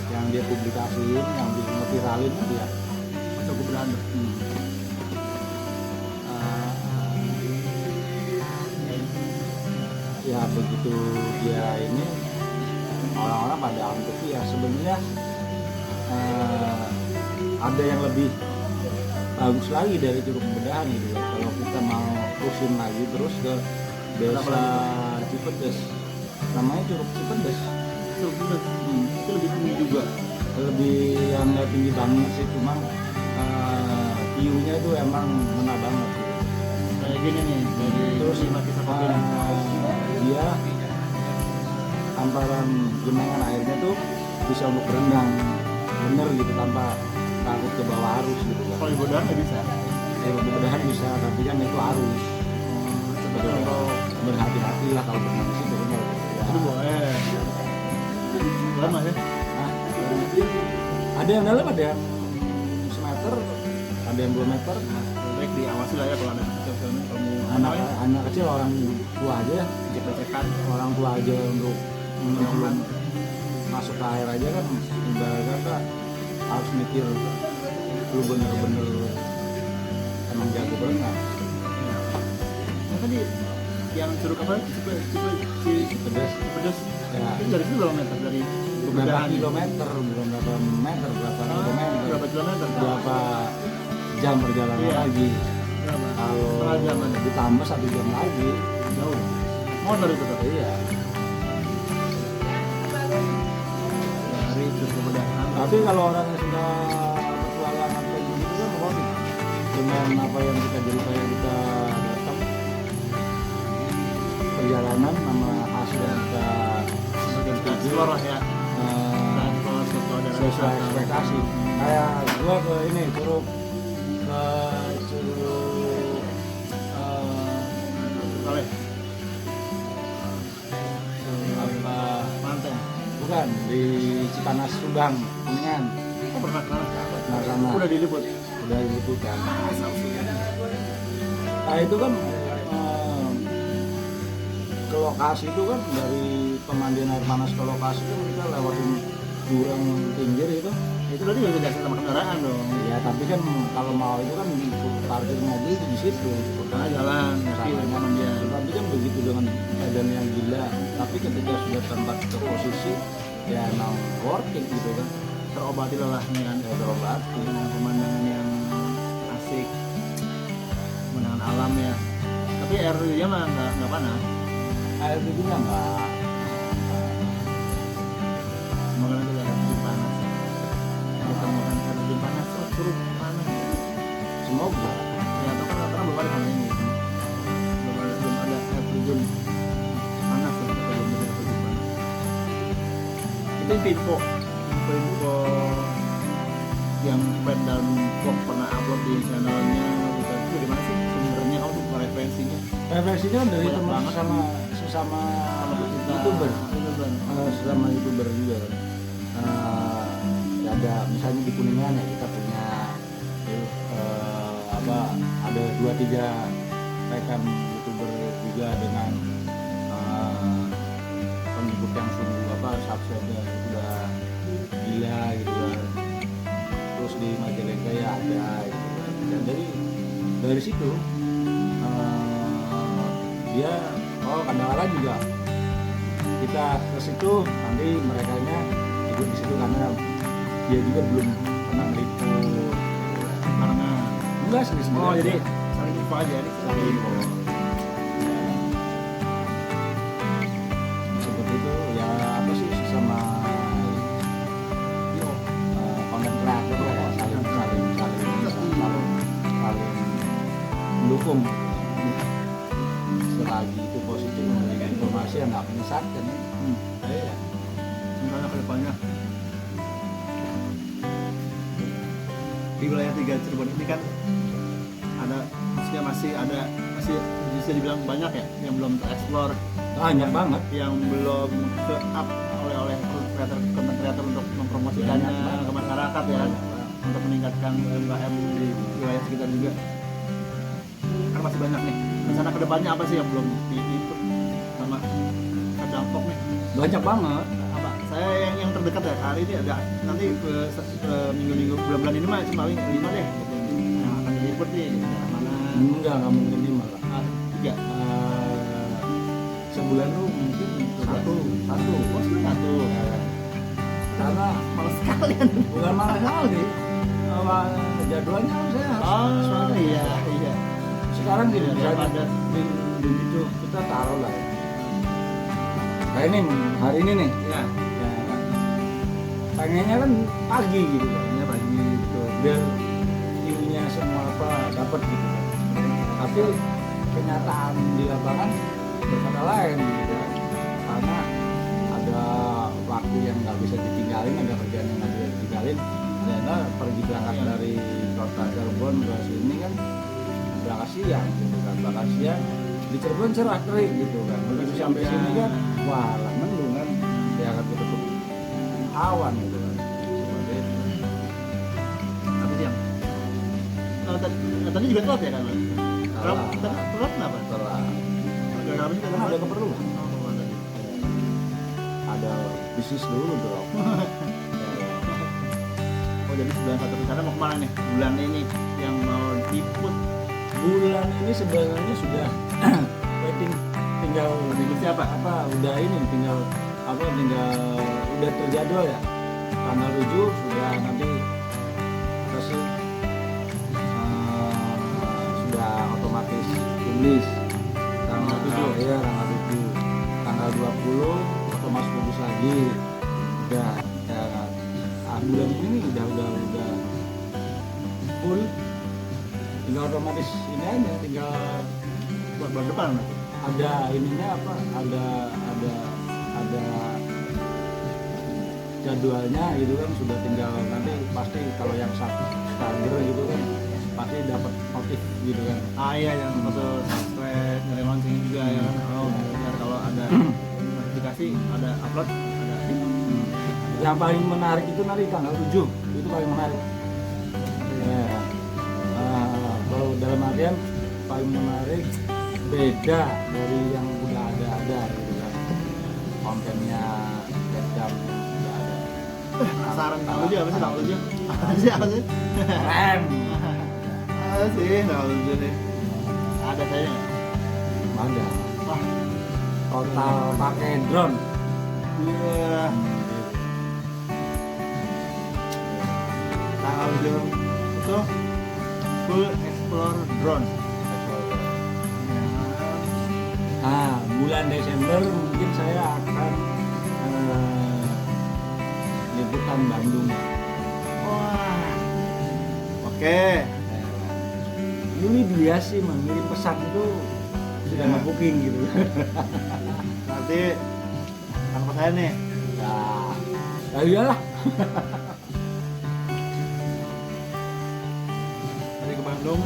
[SPEAKER 2] yang dia publikasiin, yang dia ngeviralin itu dia.
[SPEAKER 1] Masa perbedaan tuh?
[SPEAKER 2] Ya begitu dia ini orang-orang pada antusias sebenarnya ada yang lebih bagus lagi dari Curug Pembedahan gitu ya. Kalau kita mau terusin lagi terus ke desa Cipedes, namanya Curug Cipedes.
[SPEAKER 1] Itu lebih tinggi juga.
[SPEAKER 2] Lebih yang nggak tinggi banget sih, cuma view-nya itu emang mena banget gitu.
[SPEAKER 1] Kayak gini nih dari
[SPEAKER 2] Terus
[SPEAKER 1] Lima Kisah Kopi nih.
[SPEAKER 2] dia hamparan genangan airnya tuh bisa untuk berenang bener gitu tanpa takut ke bawah arus gitu kan.
[SPEAKER 1] Kalau di Bodan nggak bisa.
[SPEAKER 2] Mudah-mudahan bisa, tapi kan itu arus.
[SPEAKER 1] Sebetulnya kalau
[SPEAKER 2] Berhati-hati lah kalau berenang di situ bener.
[SPEAKER 1] itu boleh. Lama ya?
[SPEAKER 2] Nah, ada yang dalam, ada yang semeter, ada yang 2 meter.
[SPEAKER 1] Baik diawasi lah ya kalau ada kecil-kecil kalau mau
[SPEAKER 2] Anak kecil, orang tua aja,
[SPEAKER 1] cek-cekan.
[SPEAKER 2] orang tua aja untuk sebelum masuk ke air aja kan ibarat kata harus mikir lu bener-bener emang jago berenang.
[SPEAKER 1] Nah, tadi yang curug apa?
[SPEAKER 2] Pedes
[SPEAKER 1] Pedes.
[SPEAKER 2] ya
[SPEAKER 1] Itu dari itu berapa meter dari
[SPEAKER 2] berapa
[SPEAKER 1] Pebedahan?
[SPEAKER 2] kilometer, bukan berapa meter, berapa
[SPEAKER 1] Ah,
[SPEAKER 2] kilometer,
[SPEAKER 1] berapa kilometer?
[SPEAKER 2] berapa jam perjalanan
[SPEAKER 1] Iya.
[SPEAKER 2] lagi.
[SPEAKER 1] Berapa?
[SPEAKER 2] Kalau
[SPEAKER 1] Setengah jam aja.
[SPEAKER 2] ditambah 1 jam lagi jauh.
[SPEAKER 1] Motor itu tuh.
[SPEAKER 2] Iya.
[SPEAKER 1] Dari itu kemudahan.
[SPEAKER 2] Tapi kalau orang yang sudah petualangan kayak gitu kan worth it. Dengan apa yang kita ceritanya kita datang perjalanan sama hasil yang kita
[SPEAKER 1] Explore lah ya.
[SPEAKER 2] eh,
[SPEAKER 1] Explore sesuai dengan
[SPEAKER 2] sesuai ekspektasi. Kayak gua ke ini Curug
[SPEAKER 1] Oleh
[SPEAKER 2] apa
[SPEAKER 1] pantai.
[SPEAKER 2] bukan di Cipanas Subang Kuningan.
[SPEAKER 1] Oh pernah kenal?
[SPEAKER 2] Nah sana
[SPEAKER 1] Udah diliput.
[SPEAKER 2] udah gitu kan. Nah itu kan ke lokasi itu kan dari pemandian air panas ke lokasi itu kita lewatin jurang pinggir itu.
[SPEAKER 1] Itu berarti udah jasa sama kendaraan dong.
[SPEAKER 2] Ya tapi kan kalau mau itu kan parkir mobil di situ.
[SPEAKER 1] Karena jalan, kaki sama dia.
[SPEAKER 2] Tapi kan begitu dengan keadaan yang gila. Tapi ketika sudah tempat ke posisi ya now worth it gitu kan.
[SPEAKER 1] Terobati lelahnya kan.
[SPEAKER 2] Ya terobati.
[SPEAKER 1] Dengan pemandangan yang asik, pemandangan alam ya. Tapi air dia mah nggak panas.
[SPEAKER 2] Air itu enggak.
[SPEAKER 1] Semoga nanti air terjun panas. Bukan air terjun panas, oh curug panas.
[SPEAKER 2] Semoga.
[SPEAKER 1] Ya atau kan karena belum ada kan ini. Belum ada air terjun panas ya. Belum ada air terjun panas. Itu info yang Ben dan Vlog pernah upload di channelnya. Itu di mana sih sumbernya? Oh, itu referensinya.
[SPEAKER 2] Referensinya kan dari
[SPEAKER 1] Banyak
[SPEAKER 2] teman
[SPEAKER 1] banget.
[SPEAKER 2] sesama
[SPEAKER 1] Kita
[SPEAKER 2] YouTuber.
[SPEAKER 1] YouTuber.
[SPEAKER 2] Sesama YouTuber juga kan. Ya ada misalnya di Kuningan ya kita punya apa ada 2-3 rekan YouTuber juga dengan pengikut yang sungguh apa subscribe-nya sudah gila gitu kan. Terus di Majalengka ya ada gitu kan. Dan dari situ dia kadang-kadang juga kita ke situ nanti merekanya ikut di situ karena dia juga belum pernah meliput
[SPEAKER 1] Karena
[SPEAKER 2] enggak sendiri
[SPEAKER 1] oh jadi saling info aja nih.
[SPEAKER 2] saling info. Seperti itu ya apa sih sesama konten kreator lah ya saling mendukung. Selagi itu positif memberikan informasi yang nggak menyesatkan ya. Ya.
[SPEAKER 1] Misalnya ke depannya di wilayah 3 Cirebon ini kan ada maksudnya masih bisa dibilang banyak ya yang belum tereksplor,
[SPEAKER 2] Banyak banget.
[SPEAKER 1] yang belum ke up oleh konten kreator untuk mempromosikannya
[SPEAKER 2] Banyak banget.
[SPEAKER 1] ke masyarakat ya, untuk meningkatkan UMKM di wilayah sekitar juga. Kan masih banyak nih. Rencana kedepannya apa sih yang belum diikut sama Kadampok nih?
[SPEAKER 2] Banyak banget.
[SPEAKER 1] Apa? Saya yang terdekat ya hari ini ada nanti ke minggu-minggu bulan-bulan ini mah cuma 5 deh yang akan diliput nih mana
[SPEAKER 2] Enggak mungkin ini malah.
[SPEAKER 1] 3
[SPEAKER 2] Sebulan lu mungkin satu.
[SPEAKER 1] oh sudah 1
[SPEAKER 2] Karena
[SPEAKER 1] males sekali kan.
[SPEAKER 2] bukan marah kali. Jadwalnya saya harus
[SPEAKER 1] Oh iya.
[SPEAKER 2] sekarang gini
[SPEAKER 1] Iya,
[SPEAKER 2] misalnya
[SPEAKER 1] ada.
[SPEAKER 2] begitu kita taruh lah. Kayak ini hari ini nih.
[SPEAKER 1] Ya,
[SPEAKER 2] Ya, pengennya kan pagi gitu kan.
[SPEAKER 1] kayaknya pagi gitu.
[SPEAKER 2] Biar view-nya semua apa dapat gitu kan. Tapi kenyataan di lapangan berkata lain gitu kan. Karena ada waktu yang nggak bisa ditinggalin, ada kerjaan yang nggak bisa ditinggalin. Karena pergi berangkat dari kota Cirebon ke sini kan berangkat siang gitu kan. Berangkat siang di Cirebon cerah terik gitu kan. Begitu sampai sini kan wah lah mendung kan. Ya akan ketutup awan gitu kan. Seperti itu.
[SPEAKER 1] Tapi siang. Tadi juga telat ya kan?
[SPEAKER 2] Telat.
[SPEAKER 1] Telat kenapa?
[SPEAKER 2] Setelah
[SPEAKER 1] Gara-gara apa sih?
[SPEAKER 2] kan ada keperluan.
[SPEAKER 1] Oh, ada.
[SPEAKER 2] Ada bisnis dulu bro.
[SPEAKER 1] Oh jadi bulan 1 rencana mau kemana nih? Bulan ini yang mau diput
[SPEAKER 2] Bulan ini sebenarnya sudah waiting tinggal
[SPEAKER 1] siapa?
[SPEAKER 2] apa udah ini tinggal udah terjadwal ya tanggal 7 sudah nanti apa sih sudah rilis tanggal
[SPEAKER 1] 7.
[SPEAKER 2] ya tanggal 7, tanggal 20 otomatis bagus lagi udah ya kan. Bulan ini udah full, tinggal otomatis ini aja, tinggal
[SPEAKER 1] Buat bulan depan nanti.
[SPEAKER 2] ada ininya apa, ada jadwalnya gitu kan, sudah tinggal nanti pasti kalau yang subscriber gitu kan pasti dapat notif gitu kan.
[SPEAKER 1] Iya, yang foto subscribe, nyari lonceng juga ya kan. Oh, biar kalau ada notifikasi, ada upload, ada
[SPEAKER 2] Yang paling menarik itu nanti tanggal 7, itu paling menarik. Ya. Kalau dalam artian paling menarik beda dari yang udah ada gitu kan. Kontennya beda udah ada.
[SPEAKER 1] penasaran tanggal 7 apa sih tanggal 7? Apa sih?
[SPEAKER 2] Keren.
[SPEAKER 1] Apa sih tanggal 7 nih? Ada saya nggak?
[SPEAKER 2] Ada.
[SPEAKER 1] Wah,
[SPEAKER 2] Total pakai drone.
[SPEAKER 1] iya. Tanggal 7 itu full explore drone.
[SPEAKER 2] Nah, bulan Desember mungkin saya akan liputan Bandung.
[SPEAKER 1] Wah, oke.
[SPEAKER 2] Yuli dia sih mengirim pesan itu sudah
[SPEAKER 1] Ya.
[SPEAKER 2] nge-booking gitu.
[SPEAKER 1] Nanti tanpa saya nih.
[SPEAKER 2] Ya iyalah.
[SPEAKER 1] Nanti ke Bandung.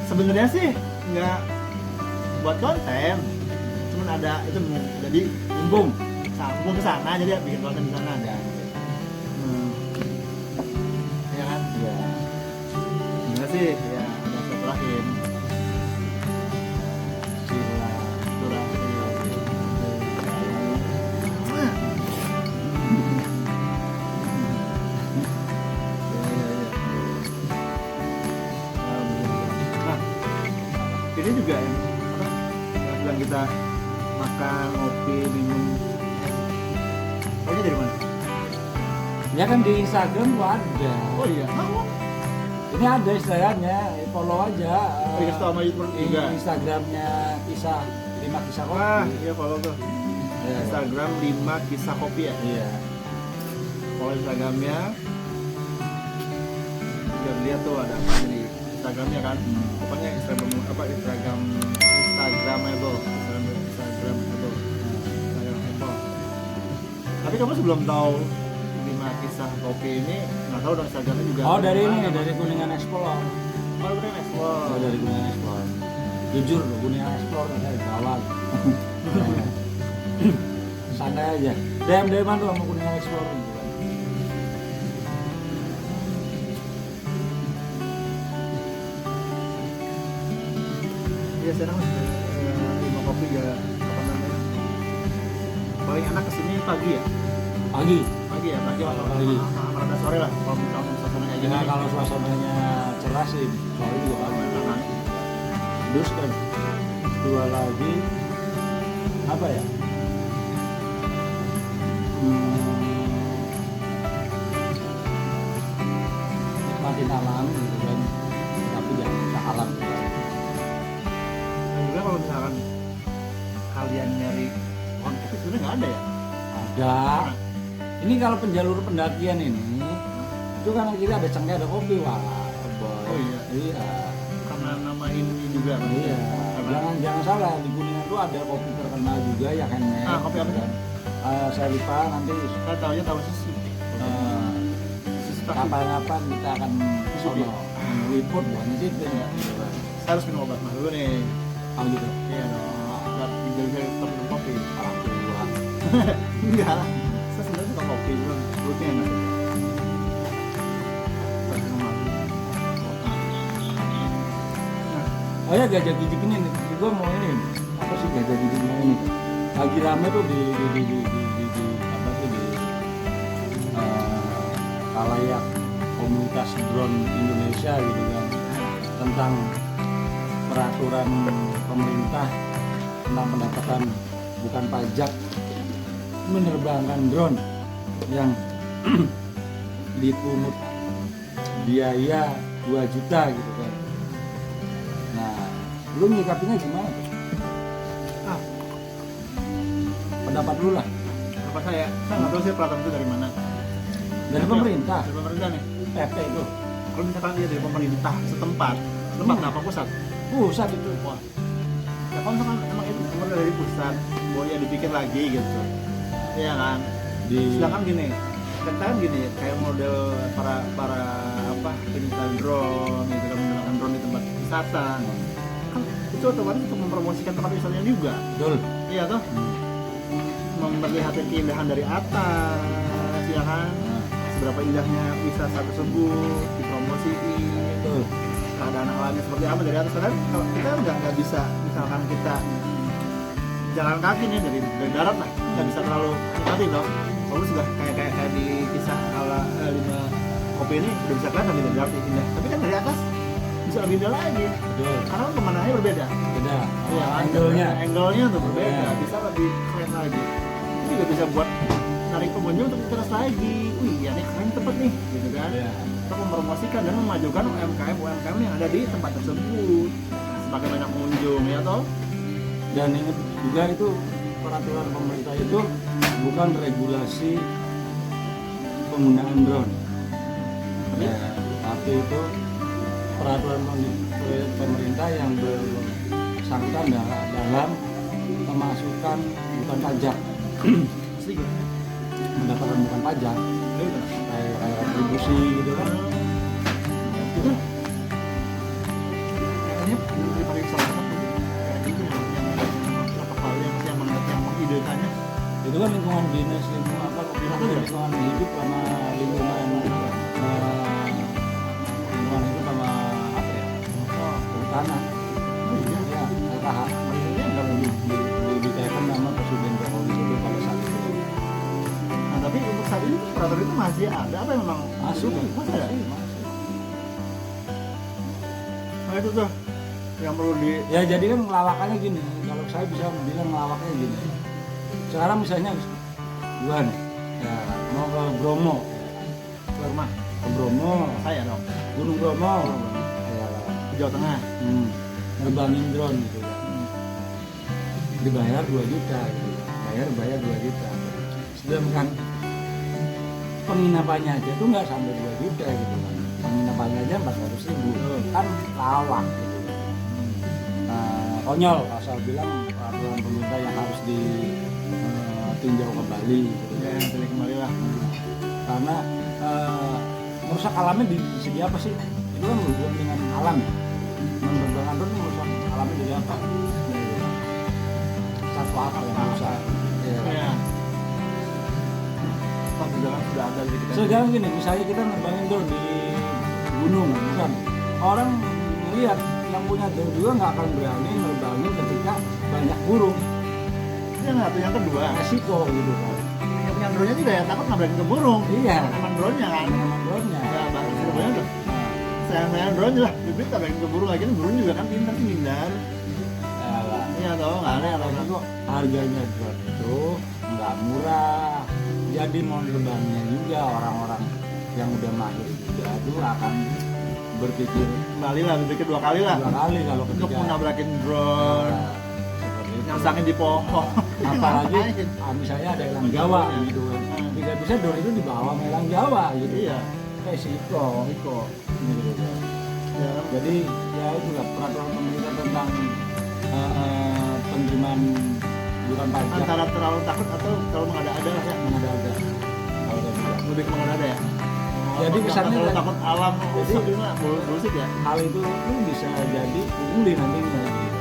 [SPEAKER 1] Sebenarnya sih nggak buat konten, cuman ada itu jadi
[SPEAKER 2] Mumpung.
[SPEAKER 1] sambung ke sana jadi bikin konten di sana aja. Ya kan?
[SPEAKER 2] Ya.
[SPEAKER 1] Sebenarnya sih ya udah setelahin Nah, ini juga yang apa? Yang bilang kita makan, ngopi, minum. Tahunya dari mana?
[SPEAKER 2] Ya kan di Instagram gua ada.
[SPEAKER 1] Oh iya.
[SPEAKER 2] Ini ada istilahnya, follow aja.
[SPEAKER 1] Dikasih tau sama YouTuber juga.
[SPEAKER 2] Instagramnya Kisah 5 Kisah Kopi.
[SPEAKER 1] Wah, iya follow tuh.
[SPEAKER 2] Ya.
[SPEAKER 1] Instagram 5 Kisah Kopi ya.
[SPEAKER 2] Iya.
[SPEAKER 1] Follow Instagramnya. Biar lihat tuh ada apa di Instagramnya kan. Pokoknya Instagramable. Instagramable. Tapi kamu sebelum tahu 5 Kisah Kopi ini nggak tahu dong Instagramnya juga.
[SPEAKER 2] Oh dari ini,
[SPEAKER 1] Mana?
[SPEAKER 2] dari Kuningan Explore.
[SPEAKER 1] Oh bener Explore.
[SPEAKER 2] Oh, dari Kuningan Explore. Jujur loh, Kuningan Explore saya gawat. Santai aja. DM-an tuh sama Kuningan Explore gitu kan.
[SPEAKER 1] Iya sekarang 5 kopi ya apa namanya? Paling enak kesini pagi ya.
[SPEAKER 2] Pagi.
[SPEAKER 1] Pagi ya, pagi atau
[SPEAKER 2] Pagi.
[SPEAKER 1] rada sore lah kalau misalnya suasana kayak gini.
[SPEAKER 2] Ya kalau suasananya cerah sih, sore juga pagi.
[SPEAKER 1] Kan?
[SPEAKER 2] Terus kan dua lagi apa ya? Nikmatin alam gitu kan, tapi jangan rusak alam.
[SPEAKER 1] Dan juga kalau misalkan kalian nyari pohon kopi sebenarnya nggak ada ya.
[SPEAKER 2] Ada. Ini kalau penjalur pendakian ini, itu kan kita ada cengkeh, ada kopi, wah. Boy.
[SPEAKER 1] Oh iya.
[SPEAKER 2] Iya.
[SPEAKER 1] Karena nama ini juga kan.
[SPEAKER 2] Iya.
[SPEAKER 1] Karena
[SPEAKER 2] Jangan salah, di Kuningan itu ada kopi terkenal juga ya kan.
[SPEAKER 1] Ah, kopi apa sih?
[SPEAKER 2] Saya lupa nanti.
[SPEAKER 1] saya tahu sih.
[SPEAKER 2] eh, Kapan-kapan kita akan
[SPEAKER 1] Supi.
[SPEAKER 2] sono liput bukan sih ya.
[SPEAKER 1] Saya harus minum obat mah dulu nih.
[SPEAKER 2] Oh gitu.
[SPEAKER 1] Iya dong. Obat jadi tetap minum kopi.
[SPEAKER 2] Alhamdulillah.
[SPEAKER 1] Enggak lah. Saya sebenarnya suka kopi, cuman perutnya yang nggak suka. Pas minum lagi.
[SPEAKER 2] Oh ya gajah gidik ini, gue mau ini apa sih gajah gidiknya ini? Lagi rame tuh di apa sih di kalayak komunitas drone Indonesia gitu kan, tentang peraturan pemerintah tentang pendapatan bukan pajak menerbangkan drone yang dipungut biaya 2 juta gitu kan. Nah Lu nyikapinya gimana tuh?
[SPEAKER 1] Ah,
[SPEAKER 2] Pendapat lu lah.
[SPEAKER 1] apa saya nggak tahu sih peraturan itu dari mana.
[SPEAKER 2] Dari pemerintah.
[SPEAKER 1] Dari pemerintah nih.
[SPEAKER 2] PP itu.
[SPEAKER 1] Kalau misalkan dia dari pemerintah setempat apa pusat?
[SPEAKER 2] Pusat itu.
[SPEAKER 1] Wah. Ya kalau misalkan emang itu emang dari pusat, boleh ya dipikir lagi gitu. Iya kan. Sedangkan gini, kita kan gini kayak model para apa pencinta drone gitu kan, menggunakan drone di tempat wisata kan itu otomatis untuk mempromosikan tempat wisatanya juga.
[SPEAKER 2] Betul.
[SPEAKER 1] Iya toh, memperlihatkan keindahan dari atas, ya kan, seberapa indahnya wisata tersebut dipromosiin,
[SPEAKER 2] Betul.
[SPEAKER 1] keadaan alamnya seperti apa dari atas. Karena kalau kita nggak bisa, misalkan kita jalan kaki nih dari darat lah, nggak bisa terlalu nikmatin toh. Kalau sudah kayak di kisah ala 5 kopi ini udah bisa kelihatan dari darat indah, tapi kan dari atas bisa lebih indah lagi.
[SPEAKER 2] Betul.
[SPEAKER 1] Karena pemandangannya berbeda.
[SPEAKER 2] Beda.
[SPEAKER 1] Iya, angle-nya tuh berbeda,
[SPEAKER 2] Iya.
[SPEAKER 1] bisa lebih keren lagi. Ini juga bisa buat tarik pengunjung untuk terus lagi. Wih, ya nih keren tempat nih, gitu kan.
[SPEAKER 2] Iya.
[SPEAKER 1] Untuk mempromosikan dan memajukan UMKM yang ada di tempat tersebut. Semakin banyak pengunjung, ya toh?
[SPEAKER 2] Dan ingat juga itu peraturan pemerintah itu bukan regulasi penggunaan drone. Ya, tapi itu peraturan pemerintah yang bersangkutan dalam pemasukan bukan pajak.
[SPEAKER 1] Asli gitu.
[SPEAKER 2] Pendapatan bukan pajak,
[SPEAKER 1] Gitu.
[SPEAKER 2] kayak retribusi gitu kan.
[SPEAKER 1] Itu kayaknya dari pariwisata kan kayak gitu yang apa yang mengidekannya.
[SPEAKER 2] Itu kan lingkungan dinas, lingkungan apa, lingkungan hidup sama lingkungan lingkungan hidup sama apa ya, kehutanan.
[SPEAKER 1] Iya.
[SPEAKER 2] Ya, LKH.
[SPEAKER 1] Maksudnya nggak mungkin.
[SPEAKER 2] Ditekan sama Presiden Jokowi itu pada saat itu.
[SPEAKER 1] Nah, tapi untuk saat ini peraturan itu masih ada apa memang
[SPEAKER 2] Masuk,
[SPEAKER 1] masih ada? Nah itu tuh yang perlu di
[SPEAKER 2] Ya jadi kan ngelawakannya gini, kalau saya bisa bilang ngelawaknya gini. Sekarang misalnya gua nih, ya, mau ke Bromo,
[SPEAKER 1] ke rumah
[SPEAKER 2] ke Bromo,
[SPEAKER 1] saya dong
[SPEAKER 2] Gunung Bromo, ya,
[SPEAKER 1] ke Jawa Tengah.
[SPEAKER 2] nerbangin drone gitu ya. Dibayar 2 juta gitu. Bayar 2 juta. Sedangkan penginapannya aja tuh nggak sampai 2 juta gitu kan. Penginapannya aja 400.000. Kan lawak gitu. Konyol asal bilang peraturan pemerintah yang harus ditinjau kembali gitu.
[SPEAKER 1] Ya, balik kembali lah.
[SPEAKER 2] Karena merusak alamnya di segi apa sih? Itu kan berhubungan dengan alam ya. Menerbangkan drone merusak alamnya jadi apa? Satu apa yang rusak?
[SPEAKER 1] Ya. Pas sudah ada di kita.
[SPEAKER 2] Sekarang gini, misalnya kita nerbangin drone di gunung, bukan? Orang melihat yang punya drone juga nggak akan berani nerbangin ketika banyak burung.
[SPEAKER 1] Itu yang kedua.
[SPEAKER 2] Resiko gitu kan.
[SPEAKER 1] Yang punya drone-nya juga ya takut nabrakin ke burung.
[SPEAKER 2] Iya.
[SPEAKER 1] Aman drone-nya kan.
[SPEAKER 2] Memang drone-nya.
[SPEAKER 1] Ya, bahasa sebenarnya tuh. Sayang drone lah. Lebih tabrakin ke burung lagi, burung juga kan pintar sih hindar. Iya toh, nggak aneh atau
[SPEAKER 2] Karena kok harganya drone itu nggak murah. Jadi mau nerbangnya juga orang-orang yang udah mahir juga itu akan berpikir
[SPEAKER 1] kembali lah, berpikir 2 kali lah
[SPEAKER 2] 2 kali kalau
[SPEAKER 1] untuk
[SPEAKER 2] ketika
[SPEAKER 1] menabrakin drone,
[SPEAKER 2] seperti itu.
[SPEAKER 1] nyasangin di pohon.
[SPEAKER 2] Apalagi
[SPEAKER 1] Ngapain?
[SPEAKER 2] misalnya ada elang Jawa gitu kan. Bisa drone itu dibawa sama elang Jawa gitu.
[SPEAKER 1] Iya.
[SPEAKER 2] Resiko.
[SPEAKER 1] Iko.
[SPEAKER 2] Gitu.
[SPEAKER 1] Ya.
[SPEAKER 2] Jadi ya itulah peraturan pemerintah tentang penerimaan bukan pajak
[SPEAKER 1] Antara terlalu takut atau terlalu mengada-ada lah ya.
[SPEAKER 2] mengada-ada. Kalau saya bilang.
[SPEAKER 1] Lebih ke mengada-ada ya.
[SPEAKER 2] Jadi
[SPEAKER 1] Jangan
[SPEAKER 2] kesannya
[SPEAKER 1] terlalu
[SPEAKER 2] kan-
[SPEAKER 1] takut alam.
[SPEAKER 2] Jadi-
[SPEAKER 1] Jadi bullshit ya.
[SPEAKER 2] Hal itu bisa jadi pungli nantinya. Gitu.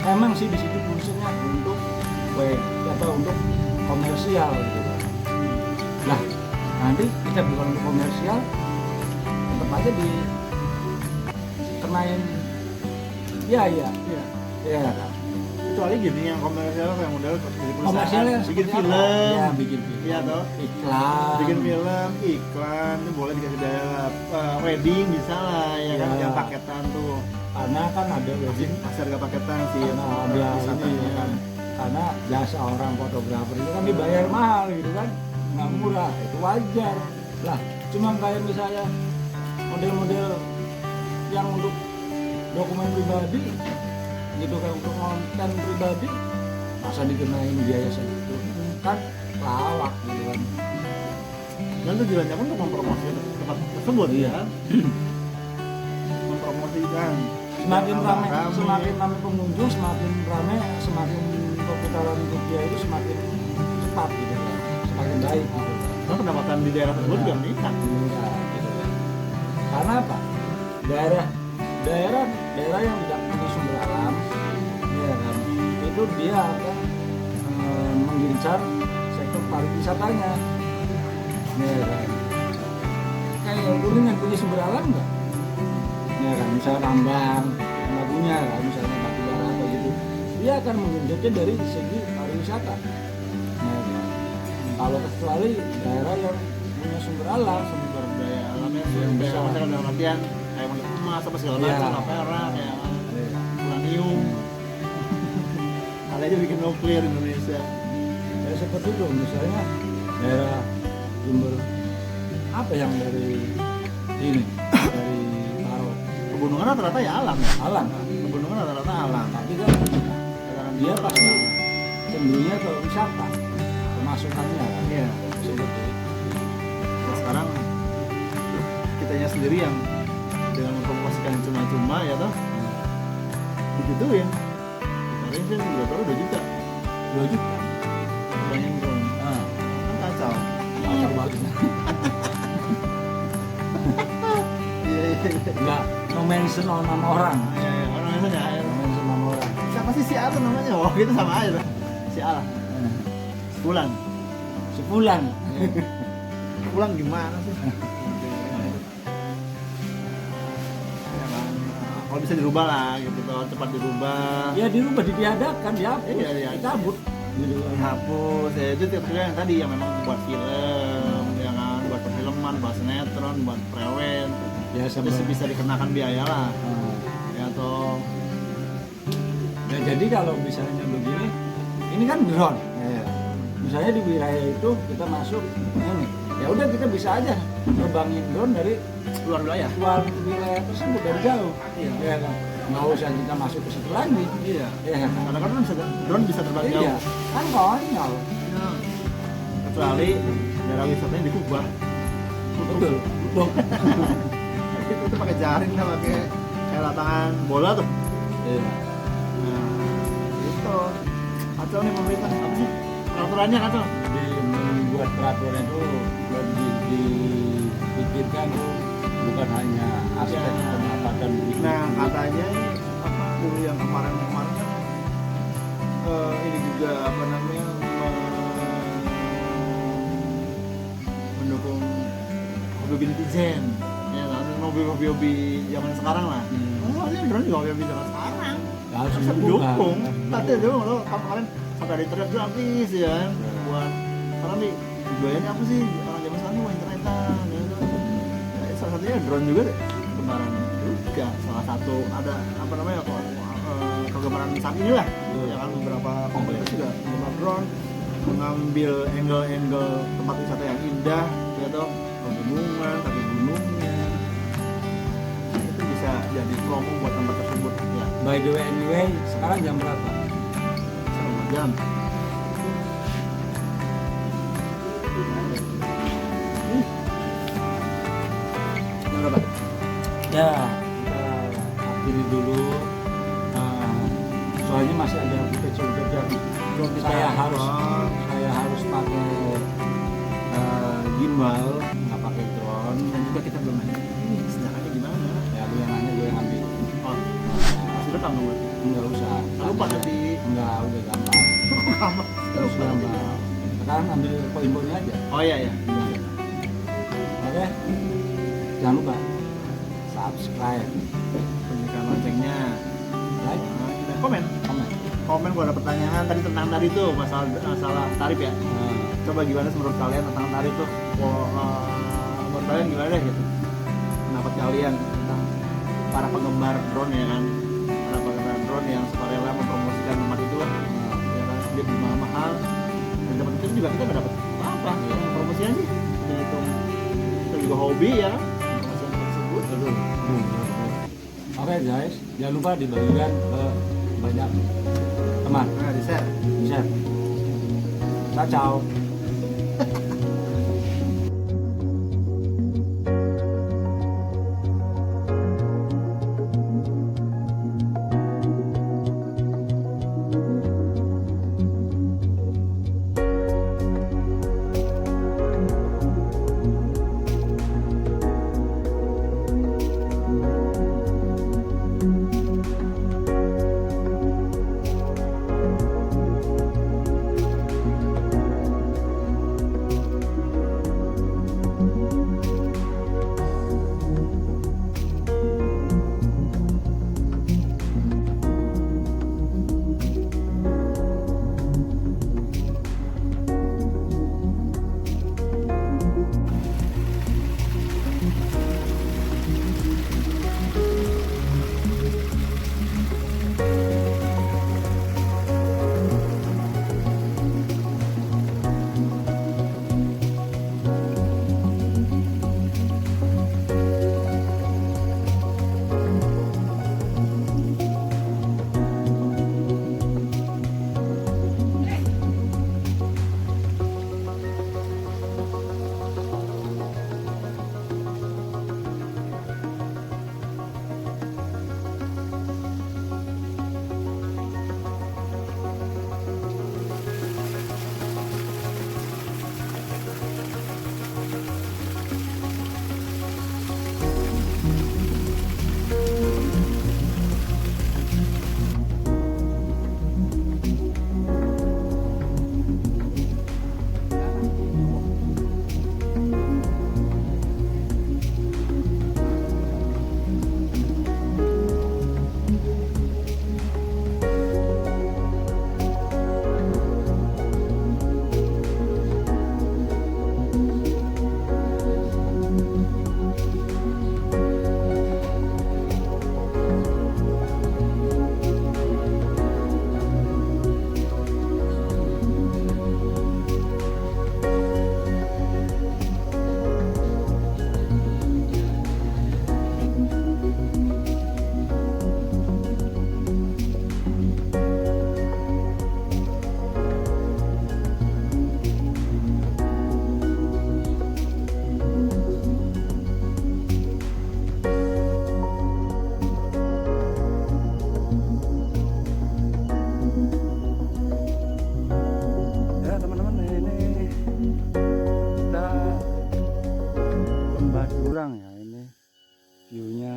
[SPEAKER 2] Emang sih di situ fungsinya untuk atau untuk komersial gitu kan. Nah, nanti kita bukan untuk komersial, tetap aja dikenain biaya.
[SPEAKER 1] Iya.
[SPEAKER 2] Ya kan.
[SPEAKER 1] Kecuali gini yang komersial kayak model jadi perusahaan,
[SPEAKER 2] Komersialnya
[SPEAKER 1] bikin
[SPEAKER 2] seperti
[SPEAKER 1] film.
[SPEAKER 2] apa? Ya, bikin film.
[SPEAKER 1] Iya toh.
[SPEAKER 2] Iklan.
[SPEAKER 1] Bikin film, iklan, itu boleh dikasih biaya wedding bisa lah ya kan,
[SPEAKER 2] Iya.
[SPEAKER 1] yang paketan tuh.
[SPEAKER 2] Karena kan ada wedding
[SPEAKER 1] Masih harga paketan sih.
[SPEAKER 2] karena ada
[SPEAKER 1] wisata
[SPEAKER 2] ini ya kan. Karena jasa orang fotografer itu kan dibayar mahal gitu kan, nggak murah, itu wajar lah. Cuma kayak misalnya model-model yang untuk dokumen pribadi gitu kan, untuk konten pribadi masa dikenain biaya segitu kan lawak gitu kan.
[SPEAKER 1] Dan tujuannya pun untuk mempromosikan tempat tersebut
[SPEAKER 2] Iya.
[SPEAKER 1] ya. Mempromosikan.
[SPEAKER 2] Semakin ramai,
[SPEAKER 1] Rame.
[SPEAKER 2] semakin ramai pengunjung, semakin ramai, semakin perputaran rupiah itu semakin cepat gitu kan, semakin baik gitu kan.
[SPEAKER 1] Karena pendapatan di daerah tersebut juga meningkat.
[SPEAKER 2] Iya, gitu kan. Karena apa? Daerah yang tidak punya sumber alam, ya kan, itu dia akan menggencar sektor pariwisatanya, ya kan. Kayak Kuningan punya sumber alam nggak? Ya kan, misalnya tambang, nggak punya kan, misalnya batu bara apa gitu, dia akan menggencarnya dari segi pariwisata. Ya kan. Kalau kecuali daerah yang punya sumber alam,
[SPEAKER 1] Sumber daya alamnya sih
[SPEAKER 2] Yang
[SPEAKER 1] kayak
[SPEAKER 2] bisa.
[SPEAKER 1] misalkan dalam artian kayak mobil emas apa segala
[SPEAKER 2] Iya.
[SPEAKER 1] macam, perak kayak uranium. Ada aja bikin nuklir Indonesia.
[SPEAKER 2] ya seperti itu, misalnya daerah sumber apa yang dari ini dari taruh
[SPEAKER 1] Pegunungan rata-rata ya alam ya.
[SPEAKER 2] alam kan,
[SPEAKER 1] Pegunungan rata-rata alam.
[SPEAKER 2] tapi kan dia pasti cenderungnya ke wisata pemasukannya kan.
[SPEAKER 1] Iya.
[SPEAKER 2] Seperti itu.
[SPEAKER 1] Nah, sekarang kitanya sendiri yang dengan mempromosikan cuma-cuma ya toh digituin. Kemarin sih berapa 2 juta
[SPEAKER 2] 2 juta.
[SPEAKER 1] banyak drone.
[SPEAKER 2] Nah,
[SPEAKER 1] Kan kacau.
[SPEAKER 2] pasar baliknya
[SPEAKER 1] Iya iya iya.
[SPEAKER 2] nggak no mention nama orang,
[SPEAKER 1] Iya iya. Orang biasanya ya.
[SPEAKER 2] no mention nama orang.
[SPEAKER 1] Siapa sih si A tuh namanya? Wah itu sama aja tuh. Si A lah. Sebulan.
[SPEAKER 2] Sebulan.
[SPEAKER 1] Sebulan gimana sih? Ya kan. Kalau bisa dirubah lah gitu toh, cepat dirubah.
[SPEAKER 2] Ya dirubah, ditiadakan, dihapus,
[SPEAKER 1] Iya, iya.
[SPEAKER 2] dicabut gitu kan.
[SPEAKER 1] Dihapus ya itu tiap yang tadi yang memang buat film ya kan, buat perfilman, buat sinetron, buat prewen
[SPEAKER 2] Ya
[SPEAKER 1] itu
[SPEAKER 2] sebelum
[SPEAKER 1] bisa dikenakan biaya lah ya toh.
[SPEAKER 2] Ya jadi kalau misalnya begini, ini kan drone. Ya. Misalnya di wilayah itu kita masuk ini, ya udah kita bisa aja terbangin drone dari
[SPEAKER 1] Luar wilayah.
[SPEAKER 2] luar wilayah tersebut dari jauh.
[SPEAKER 1] Iya.
[SPEAKER 2] Ya kan. Nggak usah kita masuk ke situ lagi.
[SPEAKER 1] Iya.
[SPEAKER 2] Ya kan.
[SPEAKER 1] Karena kan drone bisa terbang
[SPEAKER 2] Iya.
[SPEAKER 1] jauh.
[SPEAKER 2] Kan konyol.
[SPEAKER 1] Ya. Kecuali daerah wisatanya di Kubah.
[SPEAKER 2] Betul. Betul.
[SPEAKER 1] Itu pakai jaring lah, pakai kayak lapangan bola tuh.
[SPEAKER 2] Iya.
[SPEAKER 1] Nah, itu kacau nih pemerintah. Apa sih peraturannya kacau?
[SPEAKER 2] Jadi membuat peraturan itu lebih dipikirkan bukan hanya aspek
[SPEAKER 1] Ya.
[SPEAKER 2] pendapatan individu.
[SPEAKER 1] Nah katanya ini apa dulu yang kemarin kan ini juga apa namanya mendukung hobi netizen ya kan, hobi zaman sekarang lah. Oh ini drone juga hobi zaman sekarang.
[SPEAKER 2] Ya, harus
[SPEAKER 1] Masa
[SPEAKER 2] didukung,
[SPEAKER 1] didukung.
[SPEAKER 2] kan.
[SPEAKER 1] Tadi dulu lo kemarin sampai ada internet gratis ya kan. Buat karena nih tujuannya apa sih orang zaman sekarang mau internetan ya kan. Nah, salah satunya drone juga deh. Kegemaran juga salah satu ada apa namanya kegemaran saat ini lah. Ya kan beberapa komunitas juga menggunakan drone mengambil angle-angle tempat wisata yang indah ya toh, pegunungan, kaki gunungnya. Itu bisa jadi promo buat tempat tersebut ya.
[SPEAKER 2] By the way, anyway, sekarang jam berapa?
[SPEAKER 1] 1 jam.
[SPEAKER 2] Berapa? Ya, kita akhiri dulu. Soalnya masih ada footage yang saya harus pakai gimbal, nggak pakai drone.
[SPEAKER 1] Dan juga kita belum nanya ini senjatannya gimana.
[SPEAKER 2] Ya, gue yang nanya, gue yang ambil.
[SPEAKER 1] Oh, masih rekam dong berarti.
[SPEAKER 2] Nggak usah.
[SPEAKER 1] Lupa nanti.
[SPEAKER 2] Enggak, udah gampang.
[SPEAKER 1] Lama.
[SPEAKER 2] Terus gampang. Sekarang ambil poin-poinnya aja.
[SPEAKER 1] Oh iya ya.
[SPEAKER 2] Oke. Jangan lupa subscribe,
[SPEAKER 1] Bunyikan loncengnya.
[SPEAKER 2] like,
[SPEAKER 1] Nah, kita komen. Komen gua ada pertanyaan tadi tentang tadi tuh masalah tarif ya. Coba gimana sih menurut kalian tentang tarif tuh? Menurut kalian gimana deh gitu? Pendapat kalian tentang para penggemar drone ya kan? Para penggemar drone yang sukarela mempromosikan tempat itu kan? Ya kan? Dia beli mahal-mahal. Dan dapat itu juga kita nggak dapat apa? Promosinya sih dihitung. Kita juga hobi ya. Promosian tersebut.
[SPEAKER 2] Oke guys, jangan lupa dibagikan ke banyak teman.
[SPEAKER 1] Nah, di share.
[SPEAKER 2] Share. Ciao. Ya teman-teman, ini kita Lembah Durang ya, ini view-nya.